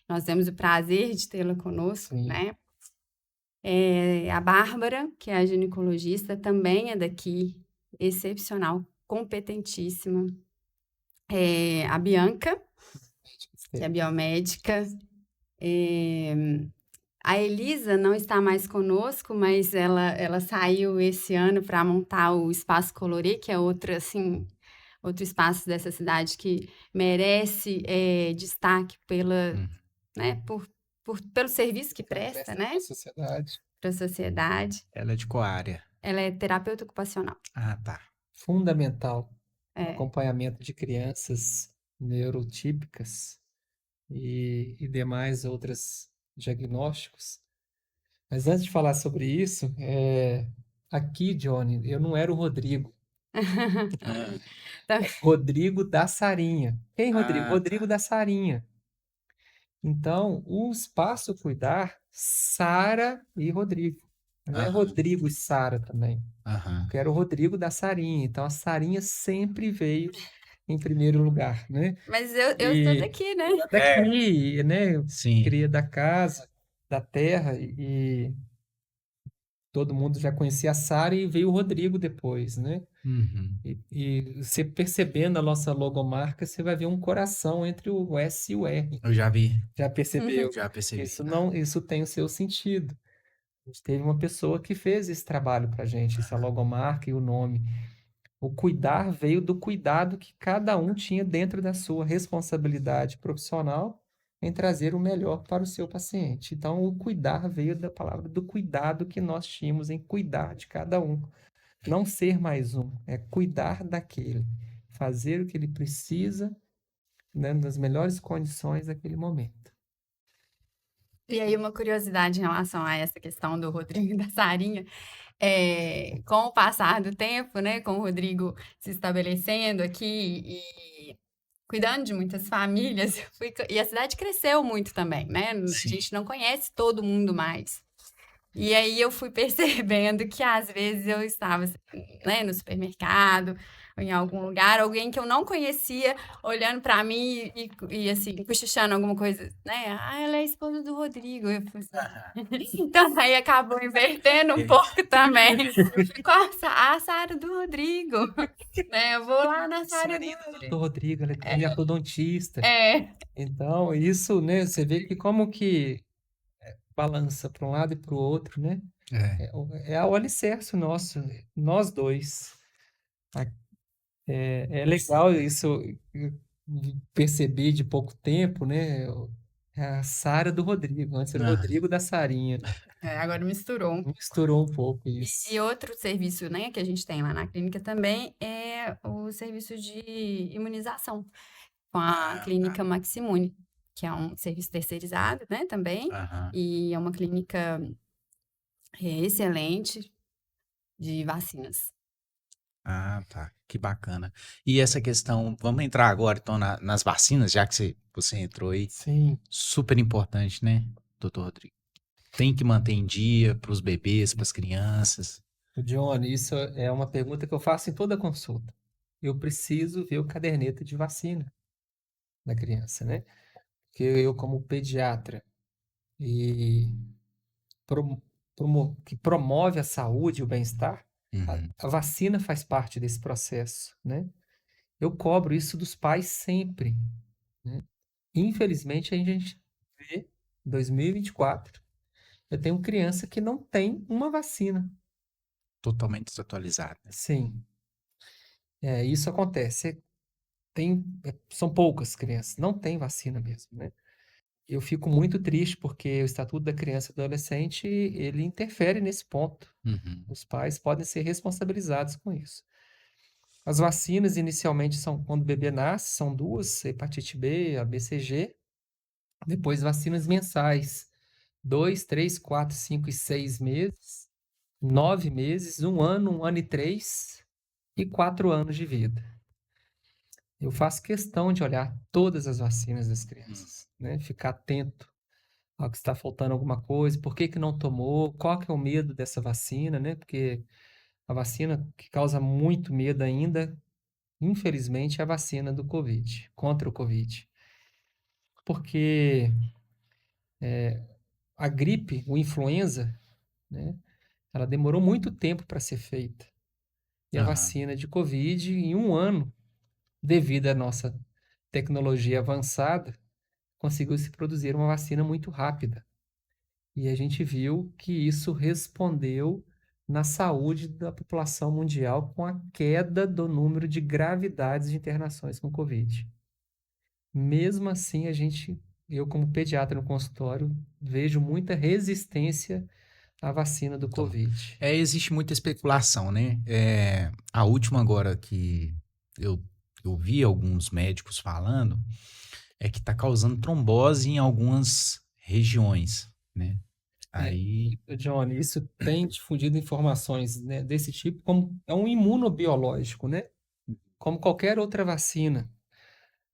Nós temos o prazer de tê-la conosco, né? A Bárbara, que é a ginecologista, também é daqui, excepcional, competentíssima. A Bianca, que é biomédica. A Elisa não está mais conosco, mas ela saiu esse ano para montar o Espaço Colorê, que é outro espaço dessa cidade que merece destaque né, pelo serviço que presta, né? Para a sociedade. Ela é de qual área? Ela é terapeuta ocupacional. Ah, tá. Fundamental. Acompanhamento de crianças neurotípicas e demais outros diagnósticos. Mas antes de falar sobre isso, aqui, Johnny, eu não era o Rodrigo. Rodrigo da Sarinha. Quem, Rodrigo? Rodrigo da Sarinha. Então, o Espaço Cuidar, Sara e Rodrigo. Não é Rodrigo e Sara também. Porque era o Rodrigo da Sarinha. Então, a Sarinha sempre veio em primeiro lugar, né? Mas eu sou daqui, né? Daqui, né? Sim. Cria da casa, da terra, e todo mundo já conhecia a Sara e veio o Rodrigo depois, né? E você percebendo a nossa logomarca, você vai ver um coração entre o S e o R. Eu já vi. Já percebeu? Já percebi. Isso tem o seu sentido. A gente teve uma pessoa que fez esse trabalho pra gente, essa logomarca e o nome. O cuidar veio do cuidado que cada um tinha dentro da sua responsabilidade profissional em trazer o melhor para o seu paciente. Então, o cuidar veio da palavra do cuidado que nós tínhamos em cuidar de cada um. Não ser mais um, é cuidar daquele, fazer o que ele precisa, né, nas melhores condições naquele momento. E aí, uma curiosidade em relação a essa questão do Rodrigo e da Sarinha, com o passar do tempo, né, com o Rodrigo se estabelecendo aqui e cuidando de muitas famílias, e a cidade cresceu muito também, né? Sim. A gente não conhece todo mundo mais. E aí eu fui percebendo que às vezes eu estava, né, no supermercado, ou em algum lugar, alguém que eu não conhecia olhando para mim e assim, cochichando alguma coisa, né? Ela é a esposa do Rodrigo. Eu falei assim, então aí acabou invertendo um pouco também. Eu fico, a Sara do Rodrigo, né? Eu vou lá na Sara do Rodrigo, ela é ortodontista. Então, isso, né, você vê que como que balança para um lado e para o outro, né? É o alicerce nosso, nós dois. É legal isso, perceber de pouco tempo, né? É a Sara do Rodrigo. Antes era o Rodrigo da Sarinha. Agora misturou. Misturou um pouco isso. E outro serviço, né, que a gente tem lá na clínica também é o serviço de imunização, com a clínica Maximune, que é um serviço terceirizado, né, também, e é uma clínica excelente de vacinas. Ah, tá. Que bacana. E essa questão, vamos entrar agora então nas vacinas, já que você entrou aí. Sim. Super importante, né, doutor Rodrigo? Tem que manter em dia para os bebês, para as crianças. Johnny, isso é uma pergunta que eu faço em toda consulta. Eu preciso ver o caderneta de vacina da criança, né? Porque eu, como pediatra e que promove a saúde e o bem-estar, a vacina faz parte desse processo, né? Eu cobro isso dos pais sempre, né? Infelizmente, a gente vê, em 2024, eu tenho criança que não tem uma vacina. Totalmente desatualizada. Sim. Isso acontece. São poucas crianças, não tem vacina mesmo, né? Eu fico muito triste porque o Estatuto da Criança e do Adolescente, ele interfere nesse ponto. Os pais podem ser responsabilizados com isso. As vacinas, inicialmente, são quando o bebê nasce, são 2, hepatite B, a BCG. Depois, vacinas mensais, 2, 3, 4, 5 e 6 meses, 9 meses, 1 ano e 3 e 4 anos de vida. Eu faço questão de olhar todas as vacinas das crianças, né? Ficar atento ao que está faltando alguma coisa, por que não tomou, qual que é o medo dessa vacina, né? Porque a vacina que causa muito medo ainda, infelizmente, é a vacina do Covid, contra o Covid. Porque a gripe, o influenza, né? Ela demorou muito tempo para ser feita. E a vacina de Covid, em 1 ano, devido à nossa tecnologia avançada, conseguiu se produzir uma vacina muito rápida. E a gente viu que isso respondeu na saúde da população mundial com a queda do número de gravidades de internações com Covid. Mesmo assim, eu como pediatra no consultório, vejo muita resistência à vacina do Covid. Existe muita especulação, né? A última agora que eu vi alguns médicos falando é que está causando trombose em algumas regiões, né? Aí... Johnny, isso tem difundido informações, né, desse tipo, como é um imunobiológico, né? Como qualquer outra vacina.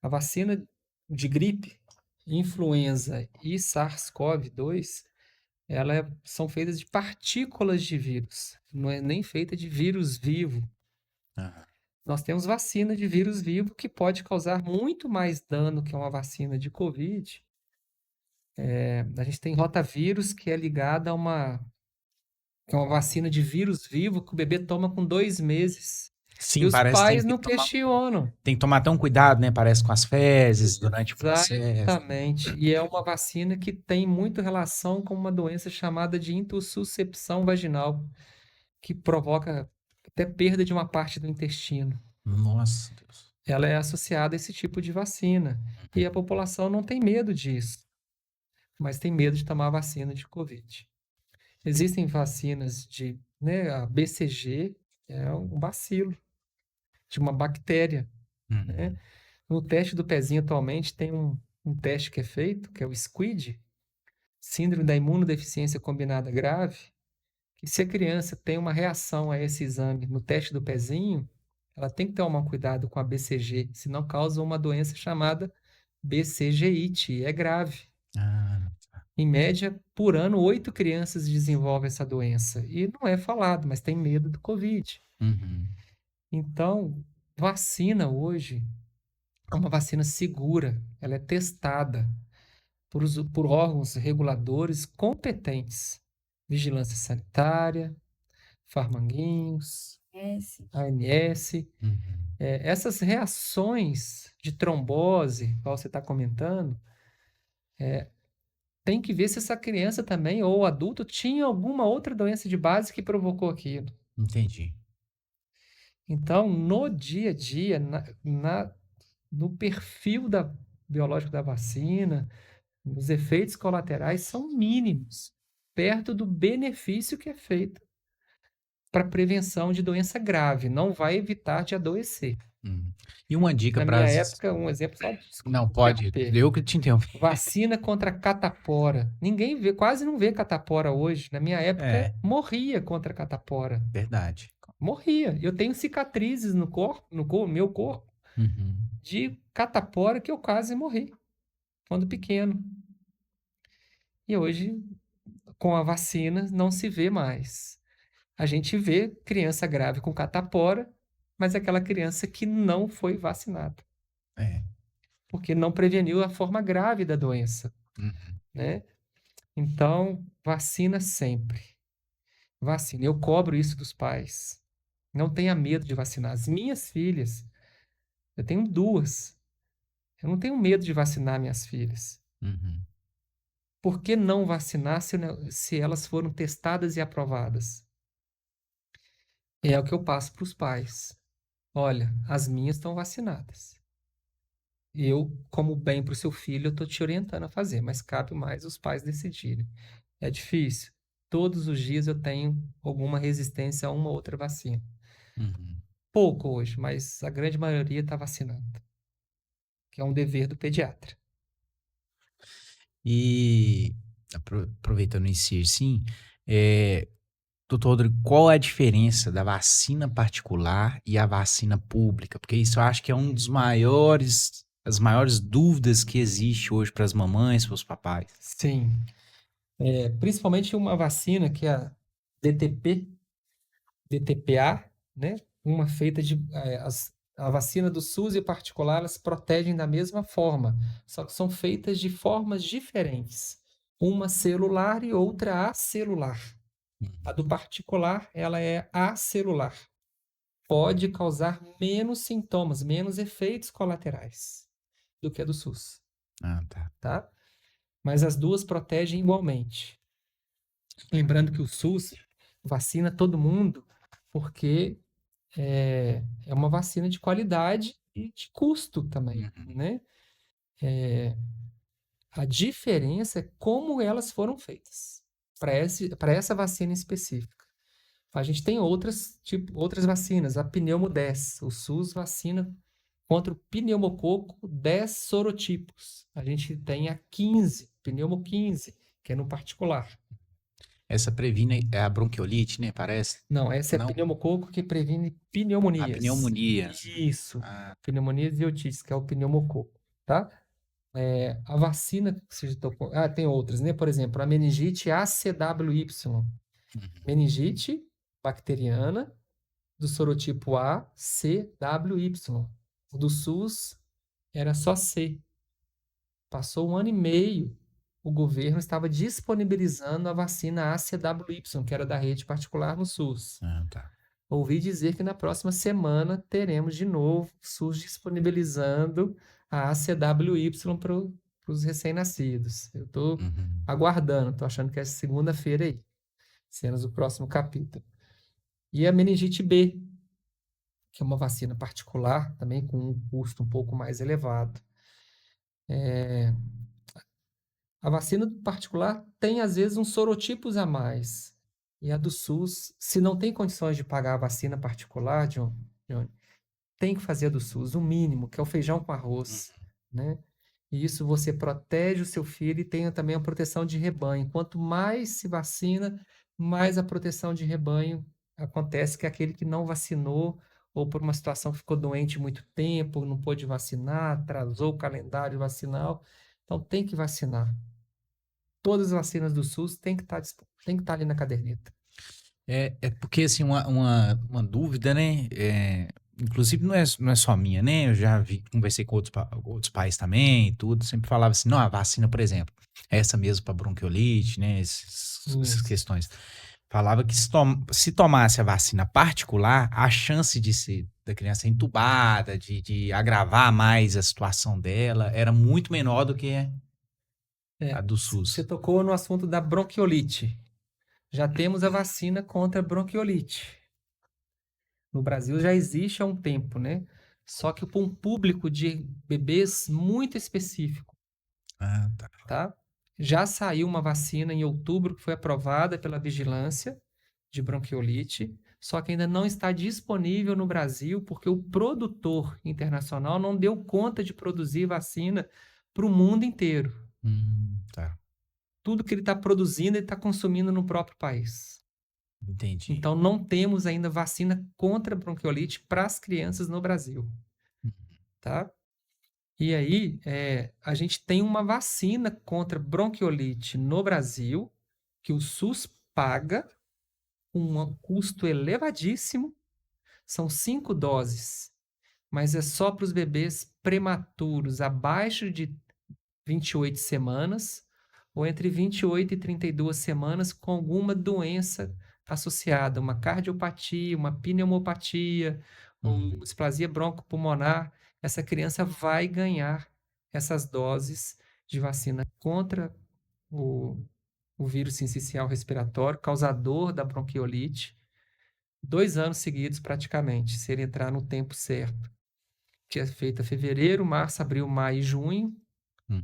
A vacina de gripe, influenza e SARS-CoV-2, são feitas de partículas de vírus, não é nem feita de vírus vivo. Nós temos vacina de vírus vivo que pode causar muito mais dano que uma vacina de Covid. A gente tem rotavírus que é ligada a que é uma vacina de vírus vivo que o bebê toma com 2 meses. Sim, e os parece pais não questionam. Tem que tomar até um cuidado, né? Parece com as fezes durante o processo. Exatamente. E é uma vacina que tem muito relação com uma doença chamada de intossuscepção vaginal, que provoca até perda de uma parte do intestino. Nossa Deus. Ela é associada a esse tipo de vacina. E a população não tem medo disso, mas tem medo de tomar a vacina de Covid. Existem vacinas né, a BCG é um bacilo de uma bactéria, né? No teste do pezinho atualmente tem um teste que é feito, que é o SCID, Síndrome da Imunodeficiência Combinada Grave, que se a criança tem uma reação a esse exame no teste do pezinho, ela tem que tomar cuidado com a BCG, senão causa uma doença chamada BCGite, e é grave. Em média, por ano, 8 crianças desenvolvem essa doença. E não é falado, mas tem medo do Covid. Então, vacina hoje é uma vacina segura. Ela é testada por órgãos reguladores competentes. Vigilância Sanitária, Farmanguinhos, ANS. Essas reações de trombose, qual você está comentando, tem que ver se essa criança também, ou adulto, tinha alguma outra doença de base que provocou aquilo. Entendi. Então, no dia a dia, no perfil biológico da vacina, Os efeitos colaterais são mínimos, perto do benefício que é feito para prevenção de doença grave. Não vai evitar de adoecer. E uma dica para... Na minha época, um exemplo só... Não, pode. Eu que te interrompi. Vacina contra catapora. Ninguém vê, quase não vê catapora hoje. Na minha época, morria contra catapora. Verdade. Morria. Eu tenho cicatrizes no meu corpo, de catapora que eu quase morri quando pequeno. E hoje, com a vacina, não se vê mais. A gente vê criança grave com catapora, mas aquela criança que não foi vacinada. Porque não preveniu a forma grave da doença. Né? Então, vacina sempre. Vacina. Eu cobro isso dos pais. Não tenha medo de vacinar. As minhas filhas, eu tenho 2. Eu não tenho medo de vacinar minhas filhas. Por que não vacinar se elas foram testadas e aprovadas? É o que eu passo para os pais. Olha, as minhas estão vacinadas. Eu, como bem para o seu filho, eu estou te orientando a fazer, mas cabe mais os pais decidirem. É difícil. Todos os dias eu tenho alguma resistência a uma ou outra vacina. Pouco hoje, mas a grande maioria está vacinando. Que é um dever do pediatra. E, aproveitando esse sim, doutor Rodrigo, qual é a diferença da vacina particular e a vacina pública? Porque isso eu acho que é um dos as maiores dúvidas que existe hoje para as mamães, para os papais. Sim. Principalmente uma vacina que é a DTPA, né? Uma feita de... a vacina do SUS e particular, elas protegem da mesma forma, só que são feitas de formas diferentes. Uma celular e outra acelular. A do particular, ela é acelular. Pode causar menos sintomas, menos efeitos colaterais do que a do SUS. Tá? Mas as duas protegem igualmente. Lembrando que o SUS vacina todo mundo porque é uma vacina de qualidade e de custo também, né? A diferença é como elas foram feitas para essa vacina específica. A gente tem outras vacinas, a Pneumo 10. O SUS vacina contra o pneumococo 10 sorotipos. A gente tem a 15, Pneumo 15, que é no particular. Essa previne a bronquiolite, né? Parece? Não, essa é pneumococo que previne pneumonias. A pneumonia. Isso. Pneumonias e otites, que é o pneumococo, tá? A vacina que você tocou... tem outras, né? Por exemplo, a meningite ACWY. Meningite bacteriana do sorotipo A, CWY. O do SUS era só C. Passou 1 ano e meio, o governo estava disponibilizando a vacina ACWY, que era da rede particular no SUS. Ouvi dizer que na próxima semana teremos de novo o SUS disponibilizando a ACWY para os recém-nascidos. Eu estou aguardando, estou achando que é segunda-feira aí, cenas do próximo capítulo. E a meningite B, que é uma vacina particular, também com um custo um pouco mais elevado. A vacina particular tem, às vezes, uns sorotipos a mais. E a do SUS, se não tem condições de pagar a vacina particular, Johnny, tem que fazer a do SUS, o mínimo, que é o feijão com arroz, né? E isso você protege o seu filho e tem também a proteção de rebanho. Quanto mais se vacina, mais a proteção de rebanho acontece, que é aquele que não vacinou ou por uma situação que ficou doente muito tempo, não pôde vacinar, atrasou o calendário vacinal. Então, tem que vacinar. Todas as vacinas do SUS tem que estar ali na caderneta. É porque, assim, uma dúvida, né? Inclusive, não é só minha, né? Eu já conversei com outros pais também e tudo. Sempre falava assim, não, a vacina, por exemplo, essa mesmo para bronquiolite, né? Essas questões. Falava que se tomasse a vacina particular, a chance da criança ser entubada, de agravar mais a situação dela, era muito menor do que a do SUS. Você tocou no assunto da bronquiolite. Já temos a vacina contra a bronquiolite. No Brasil já existe há um tempo, né? Só que para um público de bebês muito específico. Tá? Já saiu uma vacina em outubro que foi aprovada pela vigilância de bronquiolite, só que ainda não está disponível no Brasil porque o produtor internacional não deu conta de produzir vacina para o mundo inteiro. Tá. Tudo que ele está produzindo, ele está consumindo no próprio país. Entendi. Então, não temos ainda vacina contra a bronquiolite para as crianças no Brasil. Tá? E aí, a gente tem uma vacina contra bronquiolite no Brasil, que o SUS paga um custo elevadíssimo. São 5 doses, mas é só para os bebês prematuros abaixo de 28 semanas ou entre 28 e 32 semanas com alguma doença associada, uma cardiopatia, uma pneumopatia, ou displasia broncopulmonar. Essa criança vai ganhar essas doses de vacina contra o vírus sincicial respiratório, causador da bronquiolite, 2 anos seguidos praticamente, se ele entrar no tempo certo, que é feita fevereiro, março, abril, maio e junho.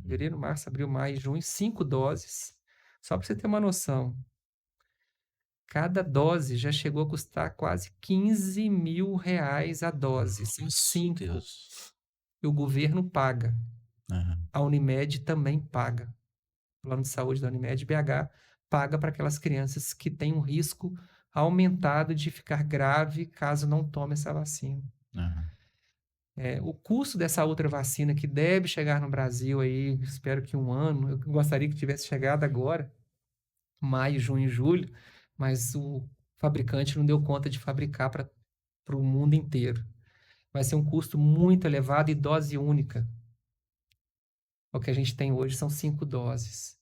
Fevereiro, março, abril, maio e junho, 5 doses. Só para você ter uma noção, cada dose já chegou a custar quase R$15 mil a dose. São 5. E o governo paga. A Unimed também paga. O plano de saúde da Unimed BH paga para aquelas crianças que têm um risco aumentado de ficar grave caso não tome essa vacina. O custo dessa outra vacina que deve chegar no Brasil aí, espero que 1 ano, eu gostaria que tivesse chegado agora, maio, junho e julho, mas o fabricante não deu conta de fabricar para o mundo inteiro. Vai ser um custo muito elevado e dose única. O que a gente tem hoje são 5 doses.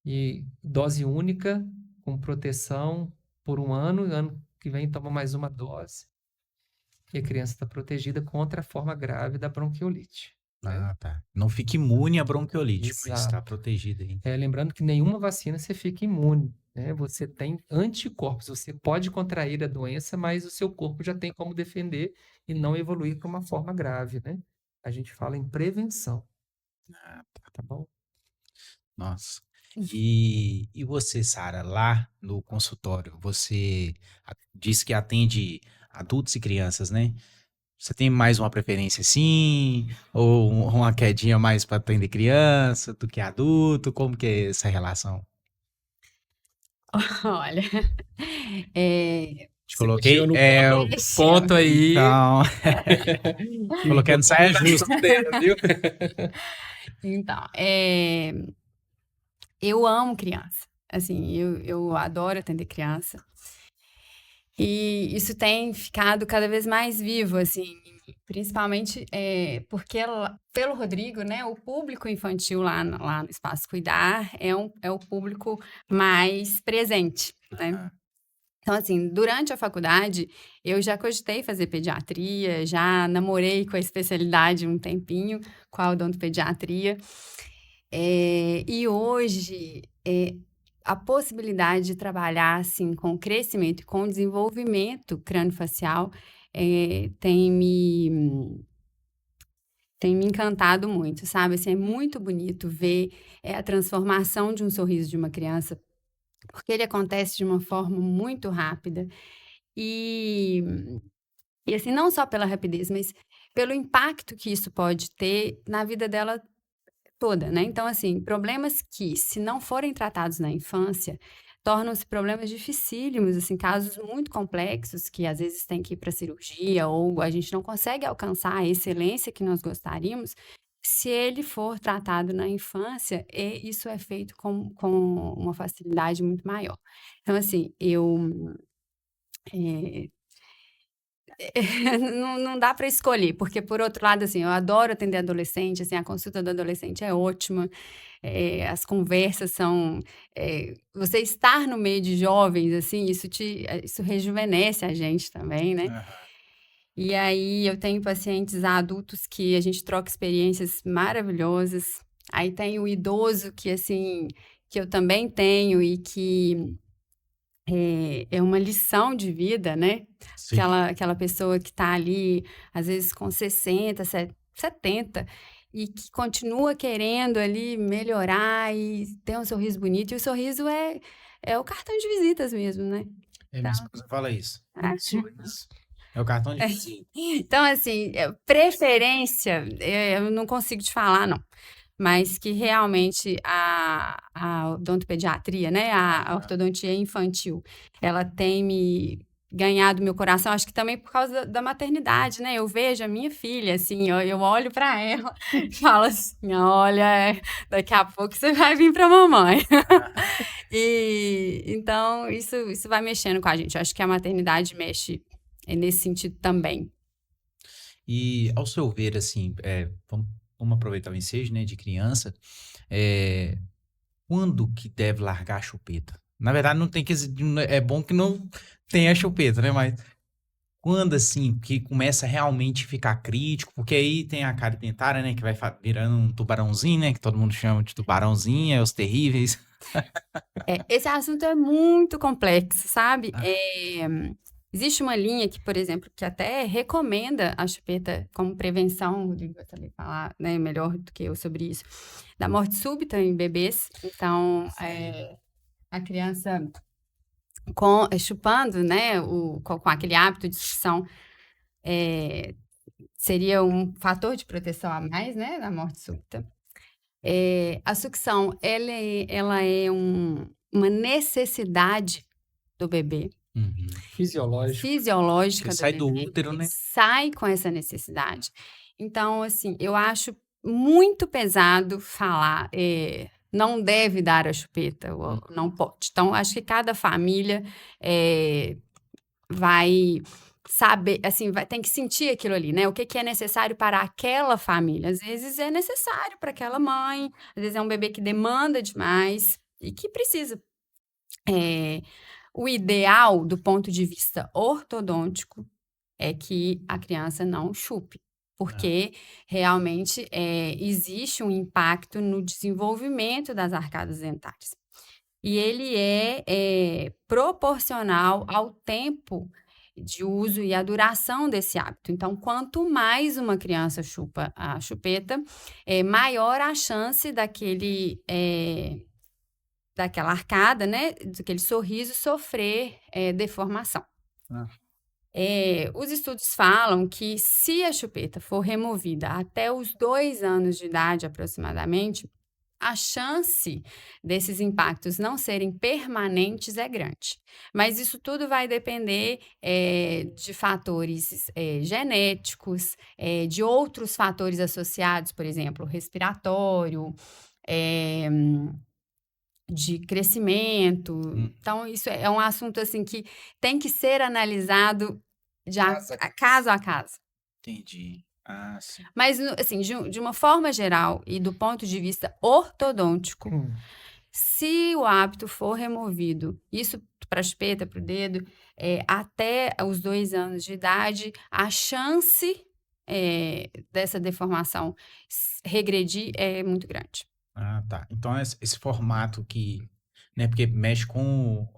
E dose única, com proteção por 1 ano, e ano que vem toma mais uma dose. E a criança está protegida contra a forma grave da bronquiolite. Tá. Não fica imune à bronquiolite, Exato. mas está protegida aí. Lembrando que nenhuma vacina você fica imune, né? Você tem anticorpos, você pode contrair a doença, mas o seu corpo já tem como defender e não evoluir para uma forma grave, né? A gente fala em prevenção. Tá bom? Nossa. E você, Sara, lá no consultório, você disse que atende adultos e crianças, né? Você tem mais uma preferência assim? Ou uma quedinha mais para atender criança do que adulto? Como que é essa relação? Olha, Te coloquei o ponto aí. Então, coloquei no saia justa. Viu? Então, eu amo criança. Assim, eu adoro atender criança. E isso tem ficado cada vez mais vivo, assim, principalmente porque pelo Rodrigo, né, o público infantil lá no Espaço Cuidar é o público mais presente, né? Então, assim, durante a faculdade, eu já cogitei fazer pediatria, já namorei com a especialidade um tempinho, com a odontopediatria. E hoje, a possibilidade de trabalhar, assim, com crescimento e com desenvolvimento crâniofacial tem me encantado muito, sabe? Assim, é muito bonito ver a transformação de um sorriso de uma criança, porque ele acontece de uma forma muito rápida e assim, não só pela rapidez, mas pelo impacto que isso pode ter na vida dela toda, né? Então, assim, problemas que, se não forem tratados na infância, tornam-se problemas dificílimos, assim, casos muito complexos que às vezes tem que ir para cirurgia ou a gente não consegue alcançar a excelência que nós gostaríamos. Se ele for tratado na infância, isso é feito com uma facilidade muito maior. Então, assim, não dá para escolher, porque, por outro lado, assim, eu adoro atender adolescente, assim, a consulta do adolescente é ótima, as conversas são... você estar no meio de jovens, assim, isso rejuvenesce a gente também, né? E aí eu tenho pacientes adultos que a gente troca experiências maravilhosas. Aí tem o idoso que, assim, que eu também tenho e que é uma lição de vida, né? Aquela pessoa que está ali, às vezes com 60, 70, e que continua querendo ali melhorar e ter um sorriso bonito. E o sorriso é o cartão de visitas mesmo, né? Minha esposa fala isso. É o cartão de visita. Então, assim, preferência, eu não consigo te falar, não. Mas que realmente a odontopediatria, né? A ortodontia infantil, ela tem me ganhado meu coração, acho que também por causa da maternidade, né? Eu vejo a minha filha, assim, eu olho para ela e falo assim, olha, daqui a pouco você vai vir para mamãe. E então isso vai mexendo com a gente. Eu acho que a maternidade mexe nesse sentido também. E ao seu ver, assim, vamos aproveitar o ensejo, né, de criança, quando que deve largar a chupeta? Na verdade, não tem que... É bom que não tenha a chupeta, né? Mas quando, assim, que começa a realmente ficar crítico, porque aí tem a cárie dentária, né, que vai virando um tubarãozinho, né, que todo mundo chama de tubarãozinho, é os terríveis. Esse assunto é muito complexo, sabe? Existe uma linha que, por exemplo, que até recomenda a chupeta como prevenção, o Rodrigo vai saber falar, né, melhor do que eu sobre isso, da morte súbita em bebês. Então, a criança chupando, né, com aquele hábito de sucção, seria um fator de proteção a mais, né, da morte súbita. A sucção, ela é uma necessidade do bebê. Fisiológica do sai bebê, do útero, né? Sai com essa necessidade. Então, assim, eu acho muito pesado falar não deve dar a chupeta, ou não pode. Então, acho que cada família vai saber, assim, tem que sentir aquilo ali, né? O que é necessário para aquela família. Às vezes é necessário para aquela mãe, às vezes é um bebê que demanda demais e que precisa. O ideal, do ponto de vista ortodôntico, é que a criança não chupe, porque realmente existe um impacto no desenvolvimento das arcadas dentárias. E ele é proporcional ao tempo de uso e à duração desse hábito. Então, quanto mais uma criança chupa a chupeta, maior a chance daquela arcada, né, daquele sorriso sofrer deformação. Os estudos falam que se a chupeta for removida até os 2 anos de idade aproximadamente, a chance desses impactos não serem permanentes é grande. Mas isso tudo vai depender de fatores genéticos, de outros fatores associados, por exemplo, respiratório, de crescimento. Então, isso é um assunto assim que tem que ser analisado caso a caso. Entendi. Sim. Mas, assim, de uma forma geral e do ponto de vista ortodôntico, se o hábito for removido, isso para a chupeta, para o dedo, até os 2 anos de idade, a chance dessa deformação regredir é muito grande. Tá. Então, esse formato que, né, porque mexe com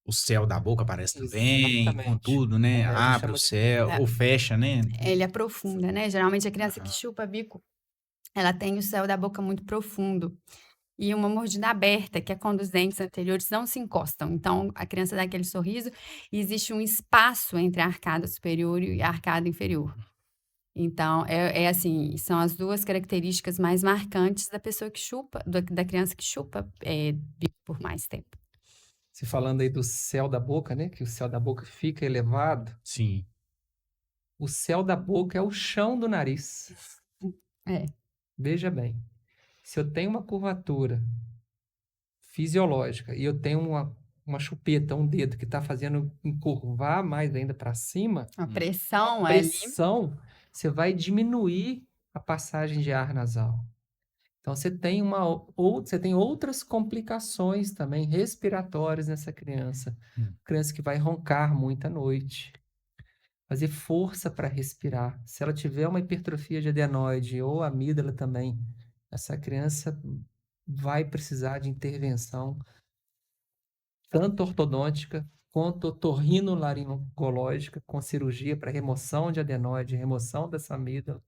o céu da boca, parece também, com tudo, né? Abre o céu, ou fecha, né? Ele aprofunda, né? Geralmente a criança que chupa bico, ela tem o céu da boca muito profundo. E uma mordida aberta, que é quando os dentes anteriores não se encostam. Então, a criança dá aquele sorriso e existe um espaço entre a arcada superior e a arcada inferior. Então, assim, são as 2 características mais marcantes da pessoa que chupa, da criança que chupa bico por mais tempo. Você falando aí do céu da boca, né? Que o céu da boca fica elevado. Sim. O céu da boca é o chão do nariz. Veja bem, se eu tenho uma curvatura fisiológica e eu tenho uma chupeta, um dedo que está fazendo encurvar mais ainda para cima, a pressão, você vai diminuir a passagem de ar nasal. Então, você tem outras complicações também respiratórias nessa criança. Criança que vai roncar muito à noite. Fazer força para respirar. Se ela tiver uma hipertrofia de adenoide ou amígdala também, essa criança vai precisar de intervenção tanto ortodôntica quanto otorrinolaringológica, com cirurgia para remoção de adenoide, remoção dessa amígdala.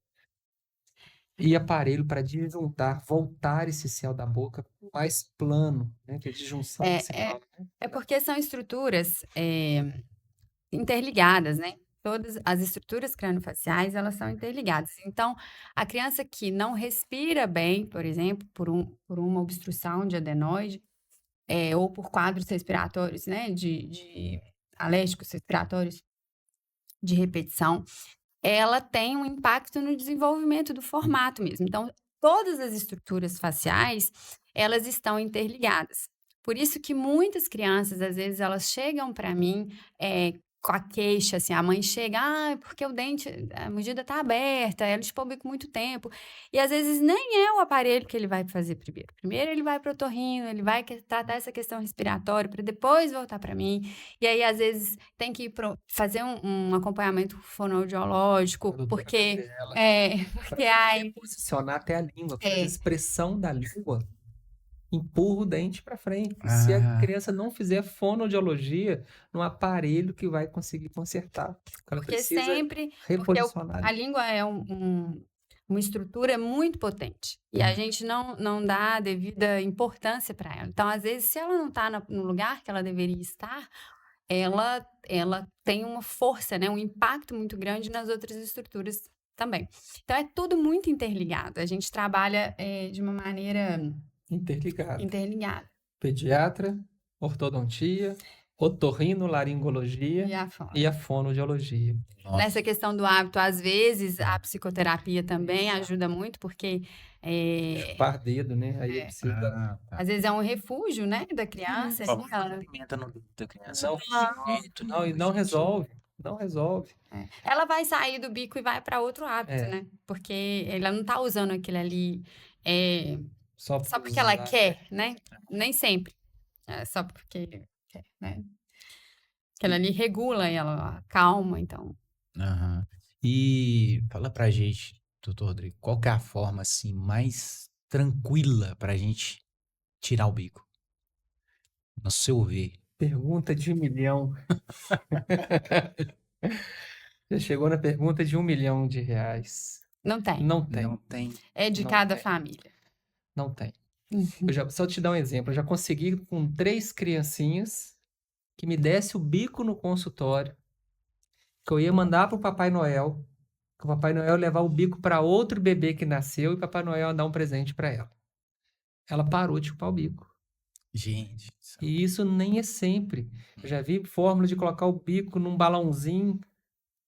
E aparelho para disjuntar, voltar esse céu da boca mais plano, né? Que é disjunção que se fala, né? É porque são estruturas interligadas, né? Todas as estruturas craniofaciais, elas são interligadas. Então, a criança que não respira bem, por exemplo, por uma obstrução de adenoide, ou por quadros respiratórios, né? De alérgicos respiratórios de repetição, ela tem um impacto no desenvolvimento do formato mesmo. Então, todas as estruturas faciais, elas estão interligadas. Por isso que muitas crianças, às vezes, elas chegam para mim com a queixa, assim, a mãe chega, porque o dente, a mordida tá aberta, ela chupou o bico muito tempo. E às vezes nem é o aparelho que ele vai fazer primeiro. Primeiro ele vai pro otorrino, ele vai tratar essa questão respiratória para depois voltar para mim. E aí, às vezes, tem que ir fazer um acompanhamento fonoaudiológico, porque aí posicionar até a língua, porque a expressão da língua empurra o dente para frente. Se a criança não fizer fonoaudiologia, no aparelho que vai conseguir consertar. Porque sempre reposicionar. A língua é uma estrutura muito potente e a gente não dá a devida importância para ela. Então, às vezes, se ela não está no lugar que ela deveria estar, ela tem uma força, né, um impacto muito grande nas outras estruturas também. Então, é tudo muito interligado. A gente trabalha de uma maneira interligada. Pediatra, ortodontia, otorrinolaringologia e a fonoaudiologia. Nossa. Nessa questão do hábito, às vezes, a psicoterapia também ajuda muito, porque... Chupar dedo, né? Aí precisa... Às vezes é um refúgio, né, da criança. Ela pimenta no dedo da criança. Não resolve. Não resolve. Ela vai sair do bico e vai para outro hábito, né? Porque ela não está usando aquilo ali só porque ela quer, né? Nem sempre. É só porque quer, né? Aquilo ali regula e ela acalma, então. E fala pra gente, doutor Rodrigo, qual que é a forma, assim, mais tranquila pra gente tirar o bico? No seu ver. Pergunta de 1 milhão. Já chegou na pergunta de 1 milhão de reais. Não tem. Não tem. É de cada família. Não tem. Só te dar um exemplo. Eu já consegui com 3 criancinhas que me desse o bico no consultório, que eu ia mandar pro Papai Noel, que o Papai Noel levar o bico para outro bebê que nasceu e o Papai Noel ia dar um presente para ela. Ela parou de chupar o bico. Gente. E isso nem é sempre. Eu já vi fórmula de colocar o bico num balãozinho,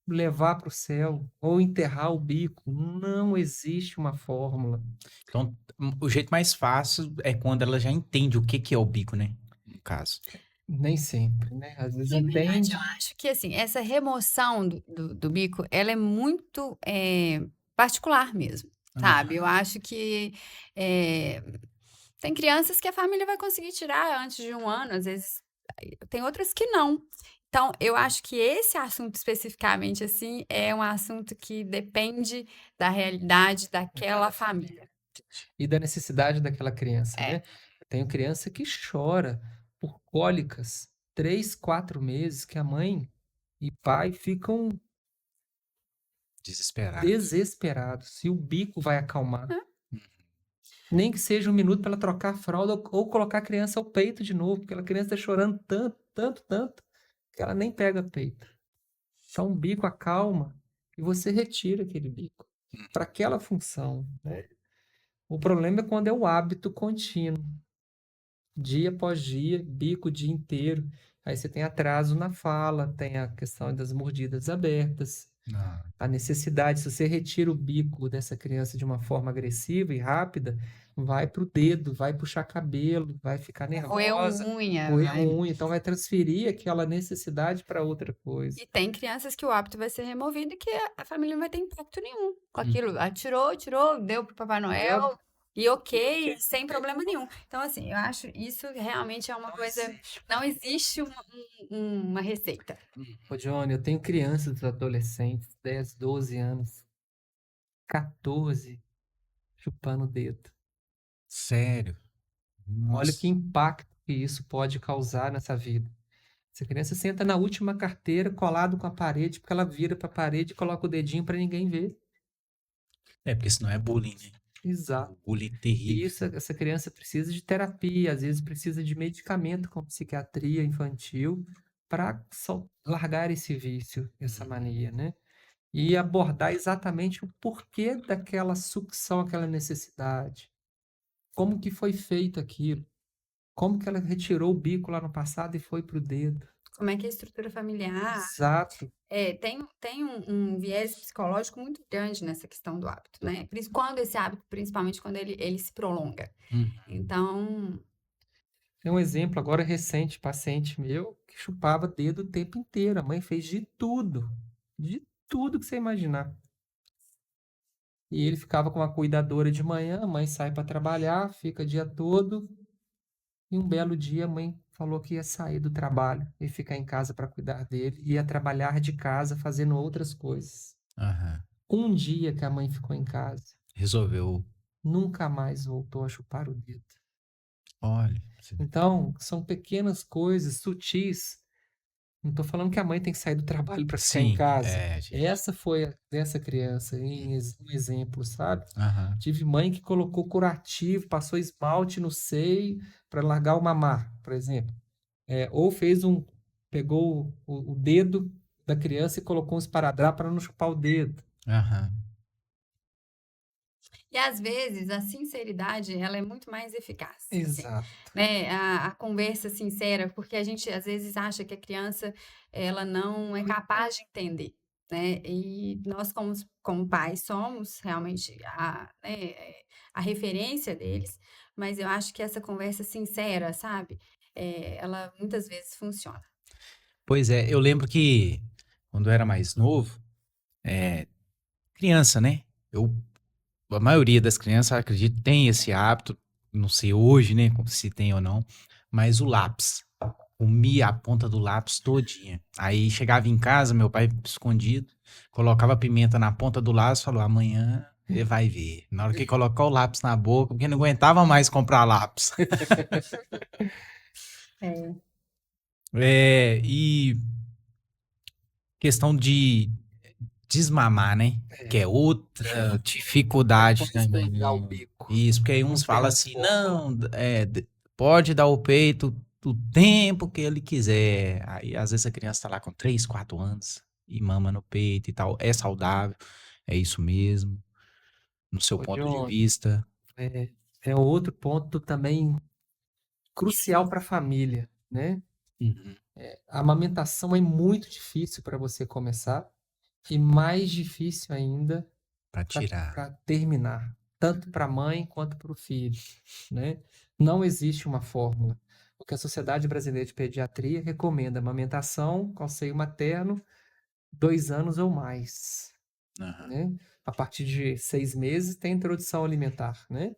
levar para o céu, ou enterrar o bico. Não existe uma fórmula. Então, o jeito mais fácil é quando ela já entende o que é o bico, né? No caso. Nem sempre, né? Às vezes entende. Eu acho que, assim, essa remoção do bico, ela é muito particular mesmo, sabe? Eu acho que tem crianças que a família vai conseguir tirar antes de 1 ano, às vezes tem outras que não. Então, eu acho que esse assunto especificamente, assim, é um assunto que depende da realidade daquela família. E da necessidade daquela criança, né? Eu tenho criança que chora por cólicas 3, 4 meses, que a mãe e pai ficam desesperados. Se o bico vai acalmar. Nem que seja 1 minuto para ela trocar a fralda ou colocar a criança ao peito de novo, porque a criança está chorando tanto, que ela nem pega peito. Então, o bico acalma e você retira aquele bico para aquela função, né? O problema é quando é o hábito contínuo. Dia após dia, bico o dia inteiro. Aí você tem atraso na fala, tem a questão das mordidas abertas. A necessidade, se você retira o bico dessa criança de uma forma agressiva e rápida, vai pro dedo, vai puxar cabelo, vai ficar nervosa. Unha. Então vai transferir aquela necessidade para outra coisa. E tem crianças que o hábito vai ser removido e que a família não vai ter impacto nenhum com aquilo. Tirou, deu pro Papai Noel. E ok, sem problema nenhum. Então, assim, eu acho isso realmente é uma coisa... Não existe uma receita. Ô, Johnny, eu tenho crianças, adolescentes, 10, 12 anos, 14, chupando o dedo. Sério? Nossa. Olha que impacto que isso pode causar nessa vida. Essa criança senta na última carteira, colado com a parede, porque ela vira para a parede e coloca o dedinho para ninguém ver. Porque senão é bullying, né? Exato. Bullying E terrível. essa criança precisa de terapia, às vezes precisa de medicamento com psiquiatria infantil para largar esse vício, essa mania, né? E abordar exatamente o porquê daquela sucção, aquela necessidade. Como que foi feito aquilo? Como que ela retirou o bico lá no passado e foi pro dedo? Como é que é a estrutura familiar? Exato. Tem um viés psicológico muito grande nessa questão do hábito, né? Quando esse hábito, principalmente quando ele se prolonga. Então, Tem um exemplo agora recente, paciente meu, que chupava dedo o tempo inteiro. A mãe fez de tudo que você imaginar. E ele ficava com uma cuidadora de manhã, a mãe sai para trabalhar, fica o dia todo. E um belo dia a mãe falou que ia sair do trabalho e ficar em casa para cuidar dele, ia trabalhar de casa fazendo outras coisas. Um dia que a mãe ficou em casa, resolveu. Nunca mais voltou a chupar o dedo. Olha. Então, são pequenas coisas sutis. Não estou falando que a mãe tem que sair do trabalho para ficar em casa. Essa foi dessa criança, um exemplo, sabe? Tive mãe que colocou curativo, passou esmalte no seio para largar o mamar, por exemplo. Ou pegou o dedo da criança e colocou um esparadrapo para não chupar o dedo. E às vezes a sinceridade ela é muito mais eficaz. Exato. Assim, né? A conversa sincera, porque a gente às vezes acha que a criança ela não é capaz de entender. Né? E nós, como pais, somos realmente a referência deles, mas eu acho que essa conversa sincera, sabe? Ela muitas vezes funciona. Pois é, eu lembro que quando eu era mais novo, criança, né? A maioria das crianças, acredito, tem esse hábito, não sei hoje, né, se tem ou não, mas o lápis. Comia a ponta do lápis todinha. Aí chegava em casa, meu pai escondido, colocava pimenta na ponta do lápis e falou, amanhã ele vai ver. Na hora que colocou o lápis na boca, porque não aguentava mais comprar lápis. E questão de desmamar, né? Que é outra dificuldade também. Isso, porque aí uns falam assim, não, pode dar o peito o tempo que ele quiser. Aí às vezes a criança tá lá com 3, 4 anos e mama no peito e tal. É saudável, é isso mesmo, no seu ponto de vista. É outro ponto também crucial para a família, né? A amamentação é muito difícil para você começar e mais difícil ainda para terminar, tanto para a mãe quanto para o filho, né? Não existe uma fórmula. O que a Sociedade Brasileira de Pediatria recomenda amamentação com seio materno 2 anos ou mais, né? A partir de 6 meses tem introdução alimentar, né?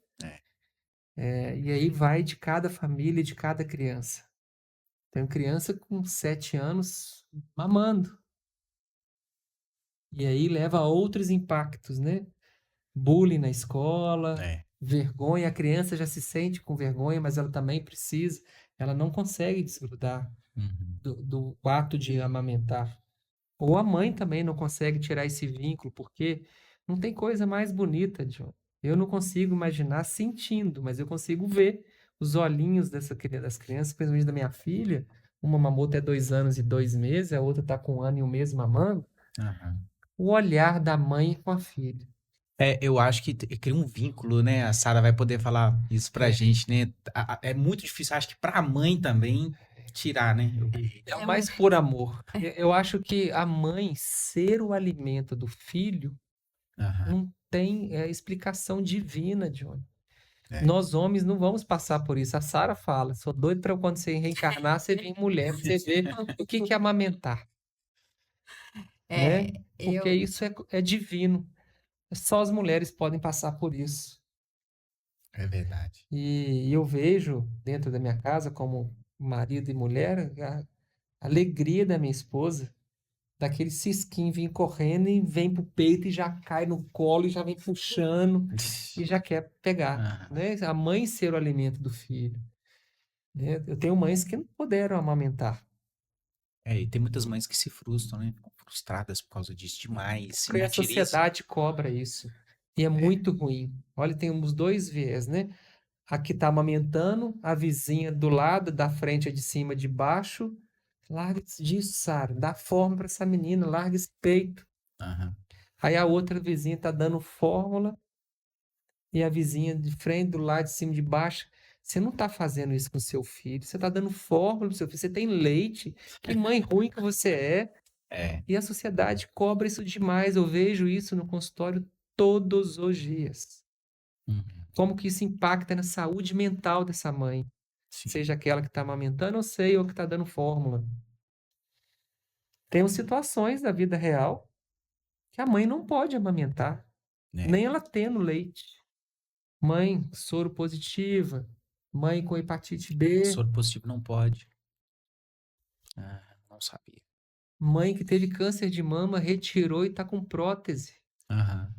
E aí vai de cada família, de cada criança. Tem criança com 7 anos mamando. E aí leva a outros impactos, né? Bullying na escola, vergonha. A criança já se sente com vergonha, mas ela também precisa. Ela não consegue desgrudar do ato de amamentar. Ou a mãe também não consegue tirar esse vínculo, porque não tem coisa mais bonita, John. Eu não consigo imaginar sentindo, mas eu consigo ver os olhinhos das crianças, principalmente da minha filha. Uma mamou até 2 anos e 2 meses, a outra está com 1 ano e 1 mês mamando. O olhar da mãe com a filha. Eu acho que cria um vínculo, né? A Sara vai poder falar isso pra gente, né? É muito difícil, acho que pra mãe também tirar, né? É o mais por amor. Eu acho que a mãe ser o alimento do filho não tem explicação divina, John. Nós homens não vamos passar por isso. A Sara fala, sou doido para quando você reencarnar, você vir mulher, pra você ver o que é amamentar. Né? Porque isso é divino. Só as mulheres podem passar por isso. É verdade. E eu vejo dentro da minha casa, como marido e mulher, a alegria da minha esposa, daquele cisquinho vir correndo e vem pro peito e já cai no colo e já vem puxando e já quer pegar. Né? A mãe ser o alimento do filho. Né? Eu tenho mães que não puderam amamentar. E tem muitas mães que se frustram, né? Frustradas por causa disso demais. Porque a sociedade cobra isso. E é muito ruim. Olha, tem uns dois viés, né? A que tá amamentando, a vizinha do lado, da frente, de cima, de baixo. Larga disso, Sara. Dá forma para essa menina, larga esse peito. Uhum. Aí a outra vizinha tá dando fórmula e a vizinha de frente, do lado, de cima, de baixo. Você não tá fazendo isso com seu filho. Você tá dando fórmula pro seu filho. Você tem leite. Que mãe ruim que você é. E a sociedade cobra isso demais. Eu vejo isso no consultório todos os dias. Uhum. Como que isso impacta na saúde mental dessa mãe? Sim. Seja aquela que está amamentando, ou que está dando fórmula. Tem situações da vida real que a mãe não pode amamentar, nem ela tendo leite. Mãe soro positiva, mãe com hepatite B. Soro positivo não pode. Não sabia. Mãe que teve câncer de mama, retirou e está com prótese. Uhum.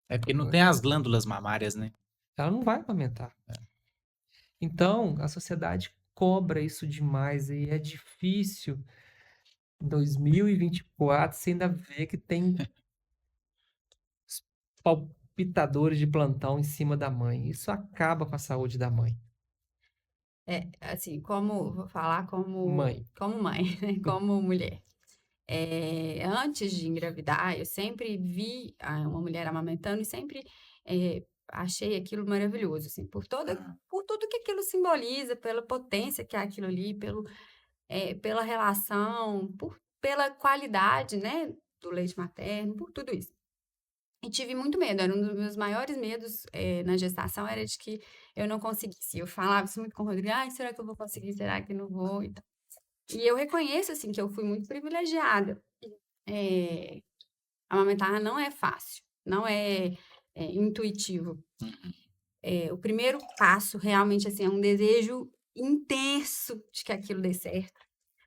É porque não tem as glândulas mamárias, né? Ela não vai amamentar. Então, a sociedade cobra isso demais e é difícil. Em 2024, você ainda vê que tem palpitadores de plantão em cima da mãe. Isso acaba com a saúde da mãe. Assim, vou falar como Mãe, né? Como mulher. Antes de engravidar, eu sempre vi uma mulher amamentando e sempre achei aquilo maravilhoso, assim, por tudo que aquilo simboliza, pela potência que é aquilo ali, pela relação, pela qualidade, né, do leite materno, por tudo isso. E tive muito medo, era um dos meus maiores medos na gestação, era de que eu não conseguisse. Eu falava isso muito com o Rodrigo, será que eu vou conseguir, será que não vou? E eu reconheço, assim, que eu fui muito privilegiada. Amamentar não é fácil, não é intuitivo. O primeiro passo, realmente, assim, é um desejo intenso de que aquilo dê certo,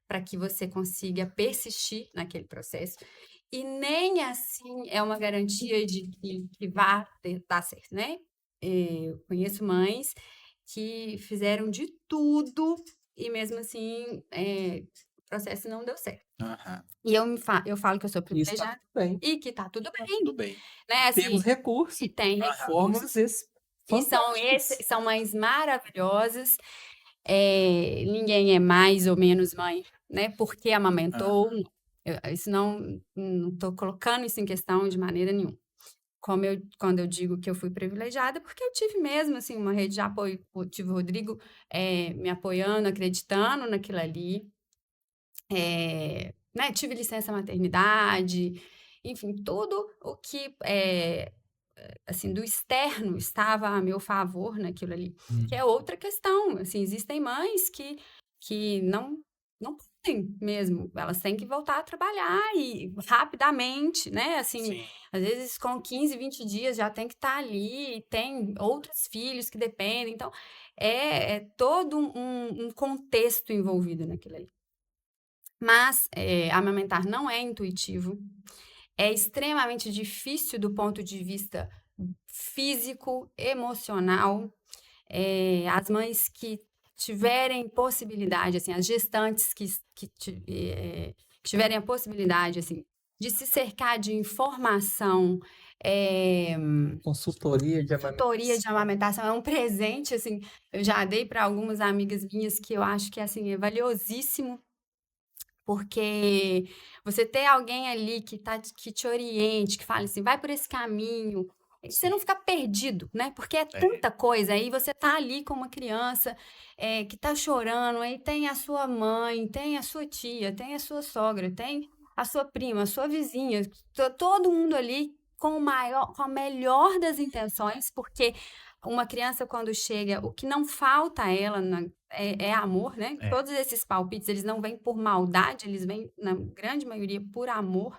para que você consiga persistir naquele processo. E nem assim é uma garantia de que vá dar certo, né? Eu conheço mães que fizeram de tudo e mesmo assim o processo não deu certo. Uhum. E eu falo que eu sou privilegiada e que tá tudo bem. Tudo bem. Né? Assim, temos recursos. E tem recursos. E são mães maravilhosas. Ninguém é mais ou menos mãe, né? Porque amamentou. Isso não estou colocando isso em questão de maneira nenhuma. Quando eu digo que eu fui privilegiada, porque eu tive mesmo assim, uma rede de apoio. Eu tive o Rodrigo me apoiando, acreditando naquilo ali. Né? Tive licença maternidade, enfim, tudo o que assim, do externo estava a meu favor naquilo ali. Que é outra questão. Assim, existem mães que não podem mesmo. Elas têm que voltar a trabalhar e rapidamente, né? Assim, sim. Às vezes com 15, 20 dias já tem que estar ali, tem outros filhos que dependem. Então, é todo um contexto envolvido naquilo ali. Mas amamentar não é intuitivo. É extremamente difícil do ponto de vista físico, emocional. As mães que tiverem possibilidade, assim, as gestantes que tiverem a possibilidade, assim, de se cercar de informação, consultoria de amamentação é um presente, assim, eu já dei para algumas amigas minhas que eu acho que, assim, é valiosíssimo. Porque você ter alguém ali que te oriente, que fale assim, vai por esse caminho, você não fica perdido, né? Porque é tanta coisa, aí você tá ali com uma criança que tá chorando, aí tem a sua mãe, tem a sua tia, tem a sua sogra, tem a sua prima, a sua vizinha, todo mundo ali com a melhor das intenções, porque uma criança quando chega, o que não falta a ela é amor, né? Todos esses palpites, eles não vêm por maldade, eles vêm, na grande maioria, por amor.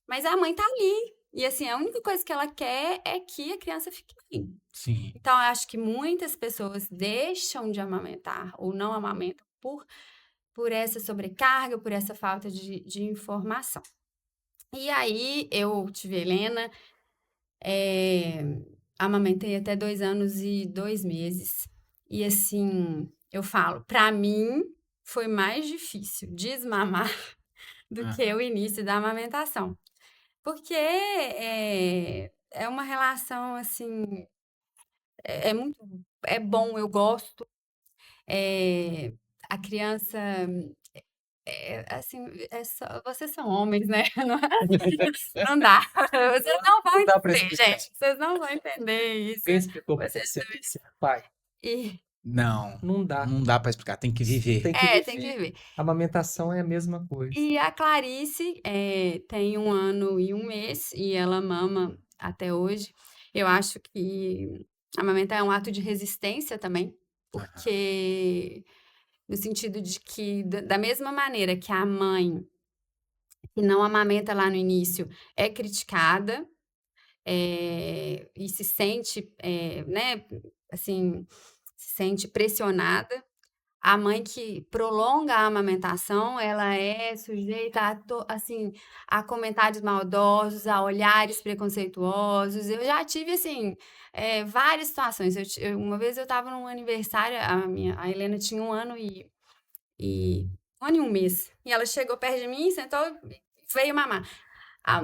Mas a mãe tá ali. E, assim, a única coisa que ela quer é que a criança fique bem. Sim. Então, eu acho que muitas pessoas deixam de amamentar ou não amamentam por essa sobrecarga, por essa falta de informação. E aí, eu tive a Helena, amamentei até 2 anos e 2 meses. E, assim, eu falo, para mim, foi mais difícil desmamar do que o início da amamentação. Porque é uma relação, assim, é bom, eu gosto. A criança, assim, vocês são homens, né? Não dá. Vocês não vão entender, gente. Vocês não vão entender isso. Quem explicou pra você ser pai? Não. Não dá. Não dá pra explicar, tem que viver. Tem que viver. Tem que viver. A amamentação é a mesma coisa. E a Clarice tem 1 ano e 1 mês e ela mama até hoje. Eu acho que amamentar é um ato de resistência também, porque no sentido de que, da mesma maneira que a mãe que não amamenta lá no início é criticada, e se sente, né, assim, se sente pressionada, a mãe que prolonga a amamentação, ela é sujeita assim, a comentários maldosos, a olhares preconceituosos. Eu já tive, assim, várias situações. Uma vez eu estava num aniversário, a Helena tinha 1 ano e 1 ano e 1 mês. E ela chegou perto de mim, sentou e veio mamar.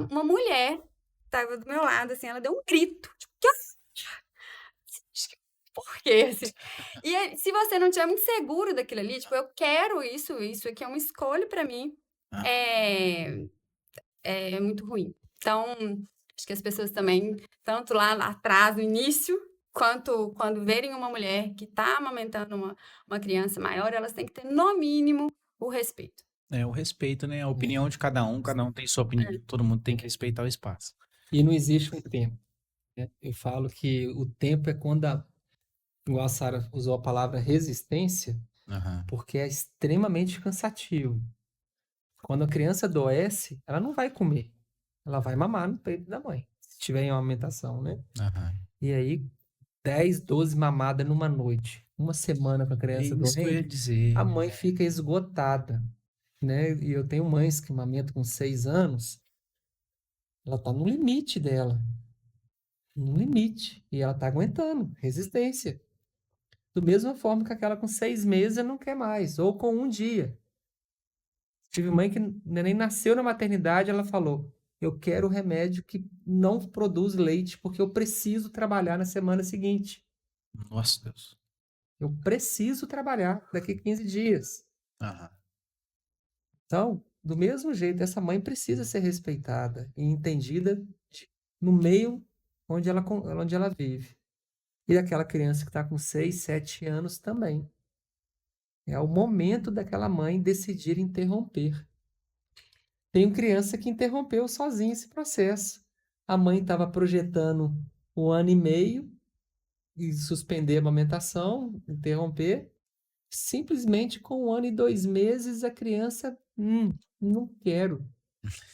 Uma mulher estava do meu lado, assim, ela deu um grito. Tipo, por quê? Assim? E se você não estiver muito seguro daquilo ali, tipo, eu quero isso aqui é uma escolha para mim, é muito ruim. Então, acho que as pessoas também, tanto lá atrás, no início, quanto quando verem uma mulher que está amamentando uma criança maior, elas têm que ter, no mínimo, o respeito. O respeito, né? A opinião de cada um tem sua opinião, todo mundo tem que respeitar o espaço. E não existe um tempo, né? Eu falo que o tempo é quando igual a Sara usou a palavra resistência, porque é extremamente cansativo. Quando a criança adoece, ela não vai comer. Ela vai mamar no peito da mãe, se tiver em amamentação, né? E aí, 10, 12 mamadas numa noite. Uma semana com a criança doente, a mãe fica esgotada, né? E eu tenho mães que amamentam com 6 anos, ela tá no limite dela. No limite. E ela tá aguentando. Resistência. Do mesma forma que aquela com 6 meses não quer mais. Ou com 1 dia. Tive mãe que nem nasceu na maternidade, ela falou: eu quero remédio que não produz leite, porque eu preciso trabalhar na semana seguinte. Nossa, Deus. Eu preciso trabalhar daqui 15 dias. Então, do mesmo jeito, essa mãe precisa ser respeitada e entendida no meio onde ela vive. E aquela criança que está com 6, 7 anos também. É o momento daquela mãe decidir interromper. Tenho criança que interrompeu sozinha esse processo. A mãe estava projetando 1 ano e meio e suspender a amamentação, interromper. Simplesmente com 1 ano e 2 meses a criança, não quero.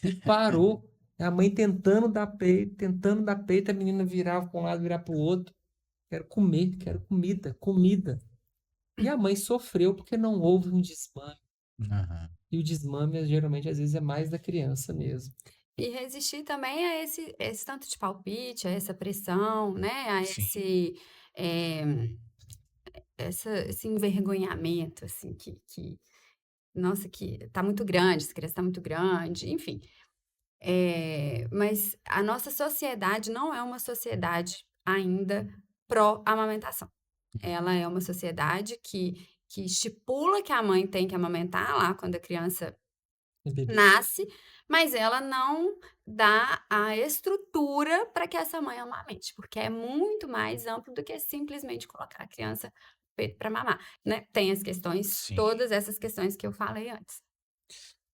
E parou. A mãe tentando dar peito, a menina virava para um lado, virava para o outro. Quero comer, quero comida. E a mãe sofreu porque não houve um desmame. E o desmame, geralmente, às vezes, é mais da criança mesmo. E resistir também a esse tanto de palpite, a essa pressão, né? A esse envergonhamento, assim, que nossa, que tá muito grande, essa criança tá muito grande, enfim. Mas a nossa sociedade não é uma sociedade ainda pró-amamentação. Ela é uma sociedade que estipula que a mãe tem que amamentar lá quando a criança nasce, mas ela não dá a estrutura para que essa mãe amamente, porque é muito mais amplo do que simplesmente colocar a criança no peito para mamar, né? Tem as questões, todas essas questões que eu falei antes.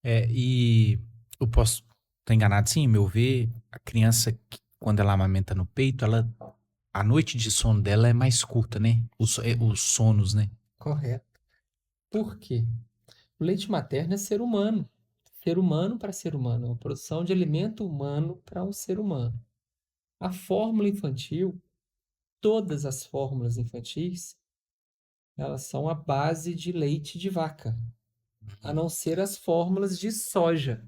E eu posso estar enganado, sim, meu ver, a criança, quando ela amamenta no peito, a noite de sono dela é mais curta, né? Os sonos, né? Correto. Por quê? O leite materno é ser humano. Ser humano para ser humano. É uma produção de alimento humano para um ser humano. A fórmula infantil, todas as fórmulas infantis, elas são à base de leite de vaca. A não ser as fórmulas de soja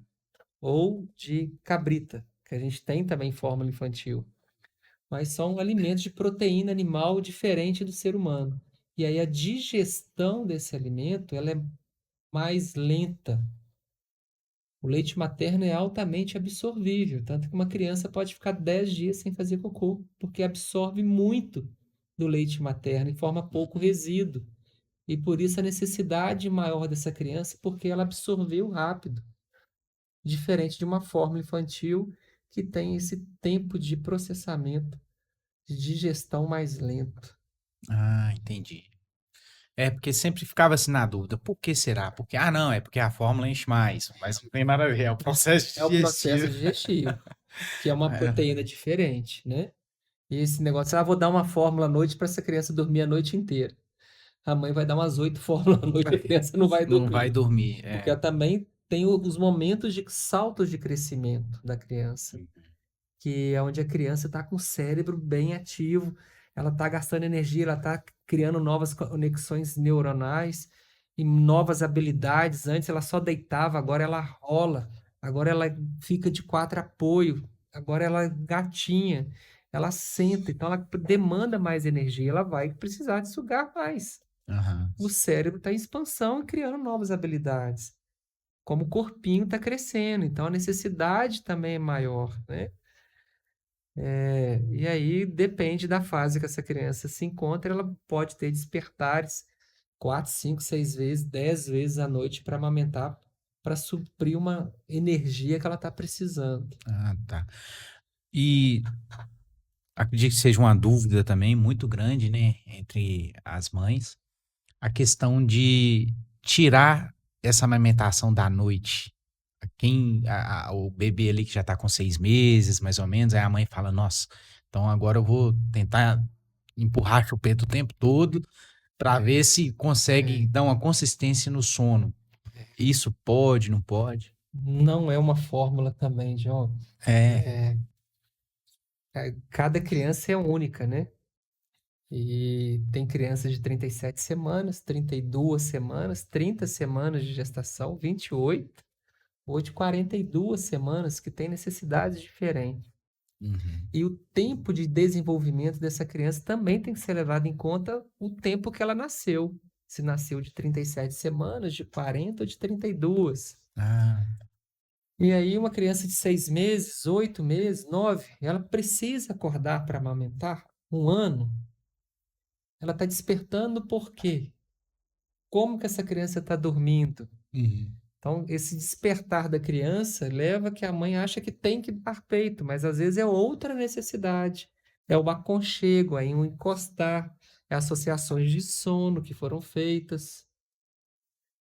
ou de cabrita, que a gente tem também fórmula infantil. Mas são alimentos de proteína animal diferente do ser humano. E aí a digestão desse alimento ela é mais lenta. O leite materno é altamente absorvível, tanto que uma criança pode ficar 10 dias sem fazer cocô, porque absorve muito do leite materno e forma pouco resíduo. E por isso a necessidade maior dessa criança, porque ela absorveu rápido, diferente de uma fórmula infantil que tem esse tempo de processamento, de digestão mais lento. Ah, entendi. É, porque sempre ficava assim na dúvida, por que será? Porque, não, é porque a fórmula enche mais, mas não tem nada a ver, é o processo É o processo digestivo. digestivo, que é uma É. proteína diferente, né? E esse negócio, vou dar uma fórmula à noite para essa criança dormir a noite inteira. A mãe vai dar umas 8 fórmulas à noite, a criança não vai Não vai dormir. dormir, Porque ela também tem os momentos de saltos de crescimento da criança, que é onde a criança está com o cérebro bem ativo, ela está gastando energia, ela está criando novas conexões neuronais e novas habilidades. Antes ela só deitava, agora ela rola, agora ela fica de 4 apoio, agora ela gatinha, ela senta, então ela demanda mais energia, ela vai precisar de sugar mais. Uhum. O cérebro está em expansão e criando novas habilidades. Como o corpinho está crescendo, então a necessidade também é maior, né? E aí depende da fase que essa criança se encontra, ela pode ter despertares 4, 5, 6 vezes, 10 vezes à noite para amamentar, para suprir uma energia que ela está precisando. Ah, tá. E acredito que seja uma dúvida também muito grande, né, entre as mães, a questão de tirar essa amamentação da noite. O bebê ali que já tá com 6 meses, mais ou menos, aí a mãe fala, nossa, então agora eu vou tentar empurrar a chupeta o tempo todo para ver se consegue dar uma consistência no sono. Isso pode, não pode? Não é uma fórmula também, John. É. Cada criança é única, né? E tem crianças de 37 semanas, 32 semanas, 30 semanas de gestação, 28, ou de 42 semanas, que tem necessidades diferentes. Uhum. E o tempo de desenvolvimento dessa criança também tem que ser levado em conta o tempo que ela nasceu. Se nasceu de 37 semanas, de 40 ou de 32. Ah, E aí, uma criança de 6 meses, 8 meses, 9, ela precisa acordar para amamentar 1 ano. Ela está despertando por quê? Como que essa criança está dormindo? uhum. Então, esse despertar da criança leva que a mãe acha que tem que dar peito, mas às vezes é outra necessidade. É o aconchego, é um encostar, é associações de sono que foram feitas.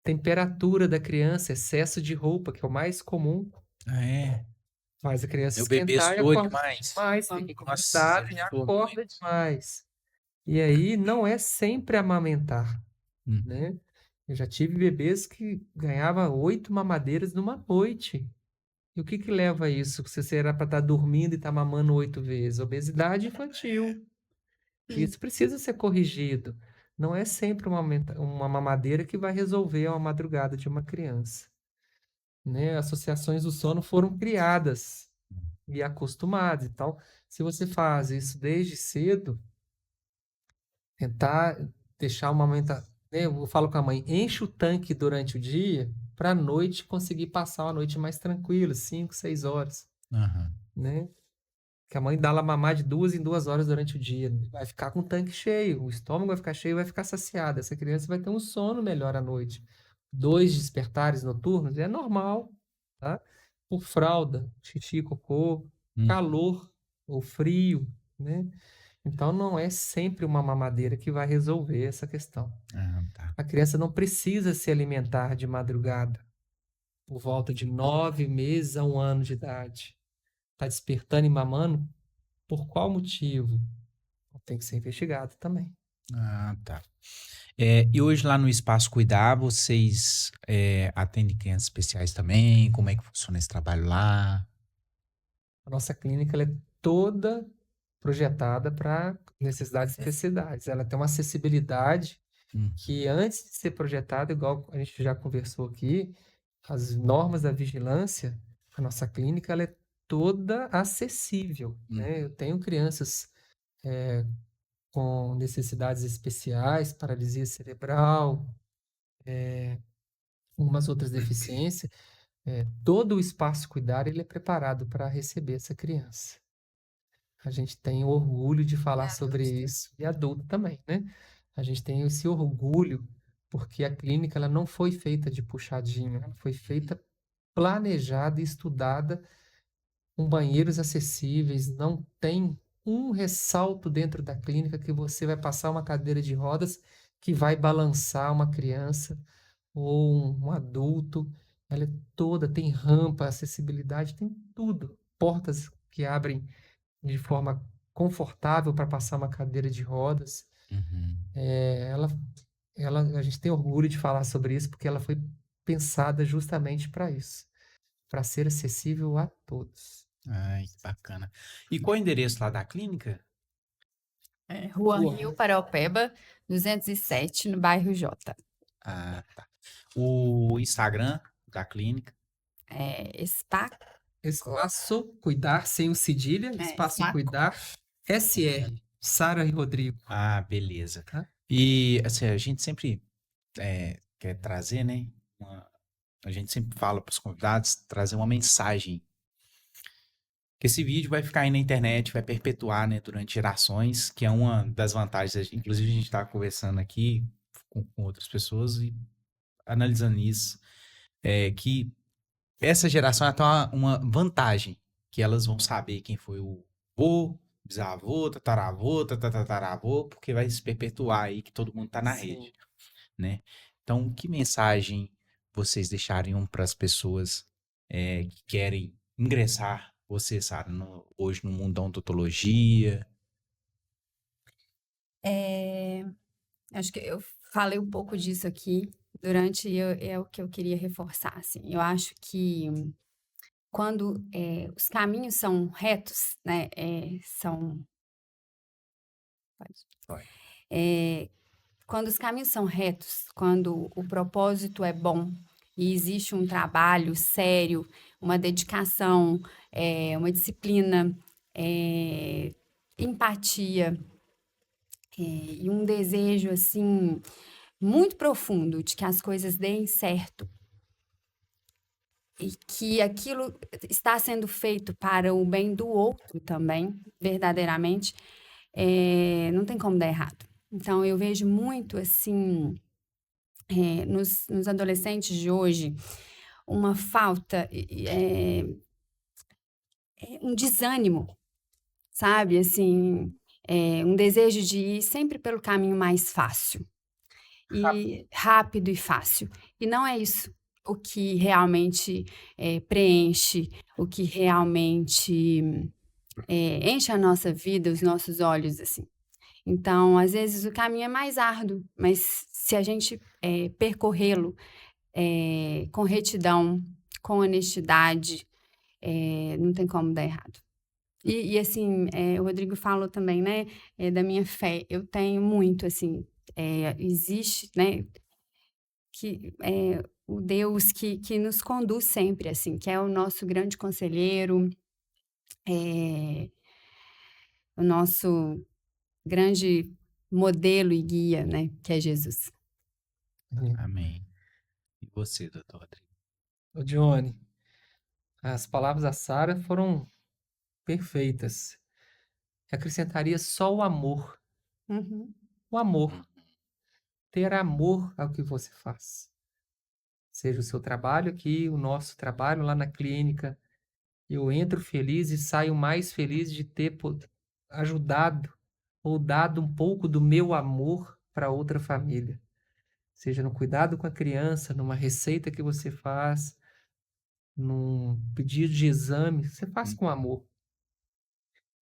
Temperatura da criança, excesso de roupa, que é o mais comum, Ah, é. faz a criança Meu bebê esquentar e suou acorda demais. demais, fica Nossa, incomodado ele e suou acorda muito. demais. E aí não é sempre amamentar, Uhum. né? Eu já tive bebês que ganhavam 8 mamadeiras numa noite. E o que que leva a isso? Se você era para estar dormindo e estar mamando 8 vezes? Obesidade infantil. Isso precisa ser corrigido. Não é sempre uma mamadeira que vai resolver a madrugada de uma criança, né? Associações do sono foram criadas e acostumadas. Então, se você faz isso desde cedo, tentar deixar uma amamentação, né? Eu falo com a mãe, enche o tanque durante o dia para a noite conseguir passar uma noite mais tranquila, 5, 6 horas, Uhum. né? Que a mãe dá ela mamar de 2 em 2 horas durante o dia. Vai ficar com o tanque cheio, o estômago vai ficar cheio, vai ficar saciado. Essa criança vai ter um sono melhor à noite. 2 despertares noturnos é normal, tá? Por fralda, xixi, cocô, calor ou frio, né? Então não é sempre uma mamadeira que vai resolver essa questão. Ah, tá. A criança não precisa se alimentar de madrugada, por volta de 9 meses a 1 ano de idade. Está despertando e mamando? Por qual motivo? Tem que ser investigado também. Ah, tá. E hoje lá no Espaço Cuidar, vocês atendem crianças especiais também? Como é que funciona esse trabalho lá? A nossa clínica ela é toda projetada para necessidades especiais. Ela tem uma acessibilidade que antes de ser projetada, igual a gente já conversou aqui, as normas da vigilância, a nossa clínica ela é toda acessível, né? Eu tenho crianças com necessidades especiais, paralisia cerebral, umas outras deficiências, todo o espaço cuidar ele é preparado para receber essa criança. A gente tem orgulho de falar sobre isso, e adulto também, né? A gente tem esse orgulho porque a clínica ela não foi feita de puxadinho, ela foi feita planejada e estudada com banheiros acessíveis, não tem um ressalto dentro da clínica que você vai passar uma cadeira de rodas que vai balançar uma criança ou um adulto. Ela é toda, tem rampa, acessibilidade, tem tudo. Portas que abrem de forma confortável para passar uma cadeira de rodas. Uhum. A gente tem orgulho de falar sobre isso porque ela foi pensada justamente para isso, para ser acessível a todos. Ai, que bacana. E qual é o endereço lá da clínica? Rua Rio Paraopeba, 207, no bairro Jota. Ah, tá. O Instagram da clínica? Espaço Cuidar, sem o cedilha, Espaço Cuidar, SR, Sara e Rodrigo. Ah, beleza. Tá? E assim, a gente sempre quer trazer, né? A gente sempre fala para os convidados trazer uma mensagem. Que esse vídeo vai ficar aí na internet, vai perpetuar, né, durante gerações, que é uma das vantagens. Inclusive, a gente está conversando aqui com outras pessoas e analisando isso, que essa geração ela tem uma vantagem, que elas vão saber quem foi o avô, bisavô, tataravô, tatataravô, porque vai se perpetuar aí que todo mundo está na rede, né? Então, que mensagem vocês deixariam para as pessoas que querem ingressar, você, Sara, hoje no mundo da odontologia? Acho que eu falei um pouco disso aqui durante, é o que eu queria reforçar, assim. Eu acho que quando os caminhos são retos, né, quando os caminhos são retos, quando o propósito é bom e existe um trabalho sério, uma dedicação, uma disciplina, empatia, e um desejo, assim, muito profundo de que as coisas deem certo e que aquilo está sendo feito para o bem do outro também, verdadeiramente, não tem como dar errado. Então, eu vejo muito, assim, nos adolescentes de hoje, uma falta, um desânimo, sabe? Assim, um desejo de ir sempre pelo caminho mais fácil. E rápido e fácil. E não é isso o que realmente preenche, o que realmente enche a nossa vida, os nossos olhos, assim. Então, às vezes, o caminho é mais árduo, mas se a gente percorrê-lo com retidão, com honestidade, não tem como dar errado. E assim, o Rodrigo falou também, né, da minha fé. Eu tenho muito, assim, existe, né, que o Deus que nos conduz sempre, assim, que é o nosso grande conselheiro, o nosso grande modelo e guia, né, que é Jesus. Amém. E você, doutor Rodrigo? Ô, Johnny, as palavras da Sara foram perfeitas. Eu acrescentaria só o amor. Uhum. O amor. Ter amor ao que você faz. Seja o seu trabalho aqui, o nosso trabalho lá na clínica. Eu entro feliz e saio mais feliz de ter ajudado ou dado um pouco do meu amor para outra família. Seja no cuidado com a criança, numa receita que você faz, num pedido de exame, você faz com amor.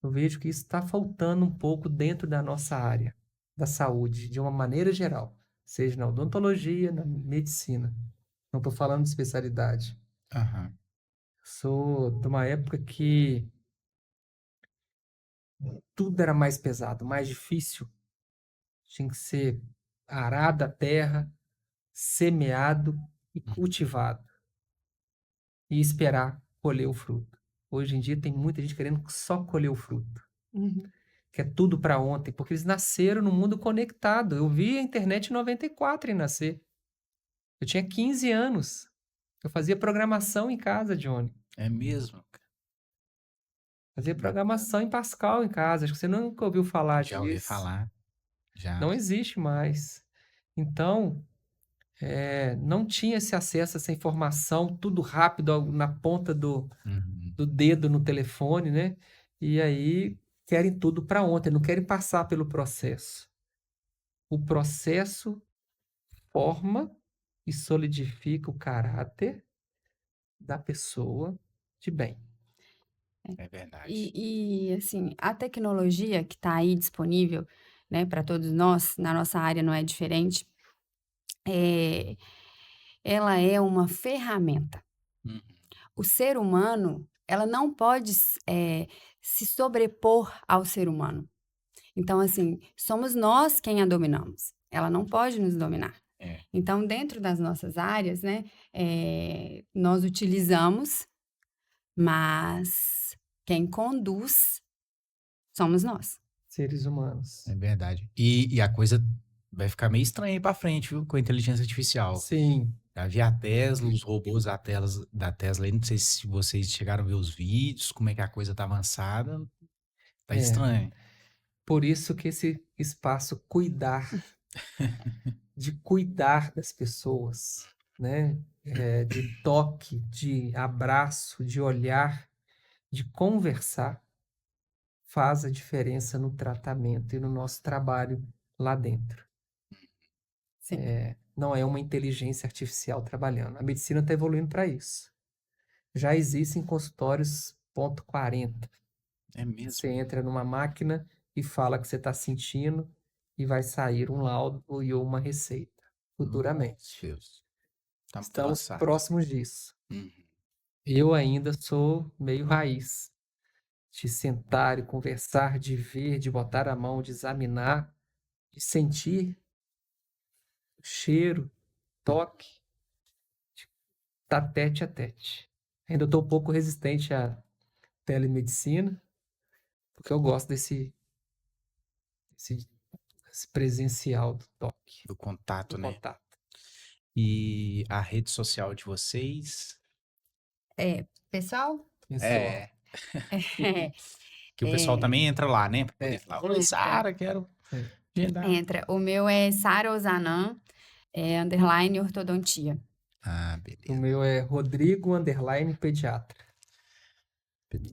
Eu vejo que isso está faltando um pouco dentro da nossa área da saúde, de uma maneira geral, seja na odontologia, na medicina. Não estou falando de especialidade. Uhum. Sou de uma época que tudo era mais pesado, mais difícil. Tinha que ser arada a terra, semeado e cultivado. E esperar colher o fruto. Hoje em dia tem muita gente querendo só colher o fruto. Uhum. Que é tudo para ontem, porque eles nasceram no mundo conectado. Eu vi a internet em 94 em nascer. Eu tinha 15 anos. Eu fazia programação em casa, Johnny. É mesmo? Fazia programação em Pascal em casa. Acho que você nunca ouviu falar disso. Já ouvi falar. Já. Não existe mais. Então, não tinha esse acesso a essa informação, tudo rápido na ponta do dedo no telefone, né? E aí querem tudo para ontem, não querem passar pelo processo. O processo forma e solidifica o caráter da pessoa de bem. É verdade. E assim, a tecnologia que está aí disponível, né, para todos nós, na nossa área não é diferente, ela é uma ferramenta. O ser humano, ela não pode se sobrepor ao ser humano. Então, assim, somos nós quem a dominamos. Ela não pode nos dominar. Então, dentro das nossas áreas, né, nós utilizamos, mas quem conduz somos nós. Seres humanos. É verdade. E a coisa vai ficar meio estranha aí pra frente, viu? Com a inteligência artificial. Sim. Já vi a Tesla, os robôs da Tesla aí. Não sei se vocês chegaram a ver os vídeos, como é que a coisa tá avançada. Tá estranho. Por isso que esse espaço de cuidar das pessoas, né? De toque, de abraço, de olhar, de conversar, faz a diferença no tratamento e no nosso trabalho lá dentro. Sim. Não é uma inteligência artificial trabalhando. A medicina está evoluindo para isso. Já existem consultórios ponto 40. É mesmo? Você entra numa máquina e fala que você está sentindo e vai sair um laudo e uma receita futuramente. Deus. Estamos próximos disso. Eu ainda sou meio raiz. De sentar e conversar, de ver, de botar a mão, de examinar, de sentir cheiro, toque, tá tete a tete. Ainda estou um pouco resistente à telemedicina, porque eu gosto desse presencial do toque. Do contato, do né? Contato. E a rede social de vocês? Pessoal? Que o pessoal também entra lá, né? Pra poder falar, oi, Sara, quero agendar. Entra. O meu é Sara Ozanam, _ ortodontia. Ah, beleza. O meu é Rodrigo _ pediatra.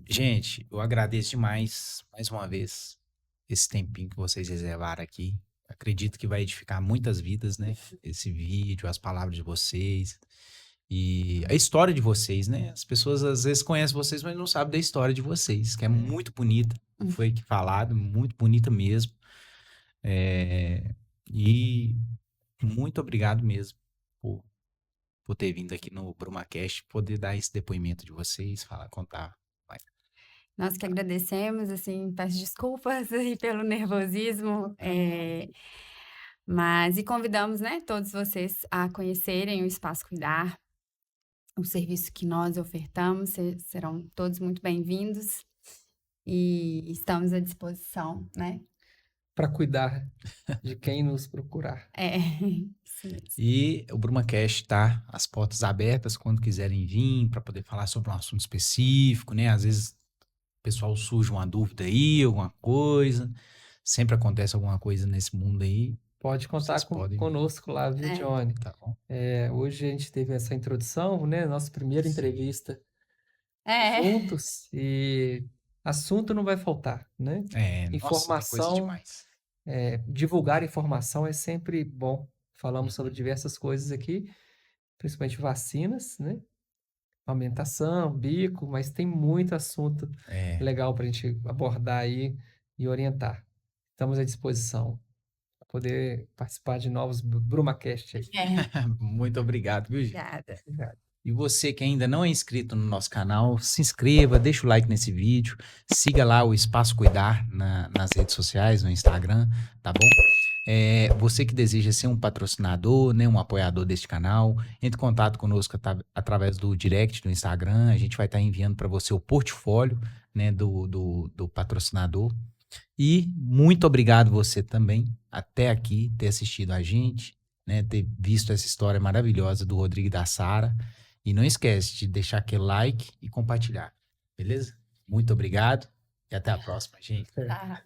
Gente, eu agradeço demais, mais uma vez, esse tempinho que vocês reservaram aqui. Acredito que vai edificar muitas vidas, né? Esse vídeo, as palavras de vocês e a história de vocês, né? As pessoas às vezes conhecem vocês, mas não sabem da história de vocês, que é muito bonita. Foi aqui falado, muito bonita mesmo. E muito obrigado mesmo por ter vindo aqui no BrumaCast, poder dar esse depoimento de vocês, contar. Nós que agradecemos, assim, peço desculpas aí pelo nervosismo, mas convidamos, né, todos vocês a conhecerem o Espaço Cuidar, o serviço que nós ofertamos, serão todos muito bem-vindos e estamos à disposição, né? Para cuidar de quem nos procurar. Isso mesmo. E o BrumaCast tá as portas abertas quando quiserem vir para poder falar sobre um assunto específico, né? Às vezes o pessoal surge uma dúvida aí, alguma coisa. Sempre acontece alguma coisa nesse mundo aí. Pode contar conosco lá, viu, Johnny? Tá bom. Hoje a gente teve essa introdução, né? Nossa primeira entrevista juntos. E assunto não vai faltar, né? Informação, nossa, divulgar informação é sempre bom. Falamos sobre diversas coisas aqui, principalmente vacinas, né? Amamentação, bico, mas tem muito assunto legal para a gente abordar aí e orientar. Estamos à disposição para poder participar de novos BrumaCast aí. Muito obrigado, viu, gente? Obrigada. E você que ainda não é inscrito no nosso canal, se inscreva, deixa o like nesse vídeo, siga lá o Espaço Cuidar nas redes sociais, no Instagram, tá bom? Você que deseja ser um patrocinador, né, um apoiador deste canal, entre em contato conosco através do direct do Instagram, a gente vai estar enviando para você o portfólio, né, do patrocinador. E muito obrigado você também, até aqui, ter assistido a gente, né, ter visto essa história maravilhosa do Rodrigo e da Sara. E não esquece de deixar aquele like e compartilhar. Beleza? Muito obrigado e até a próxima, gente. Tá.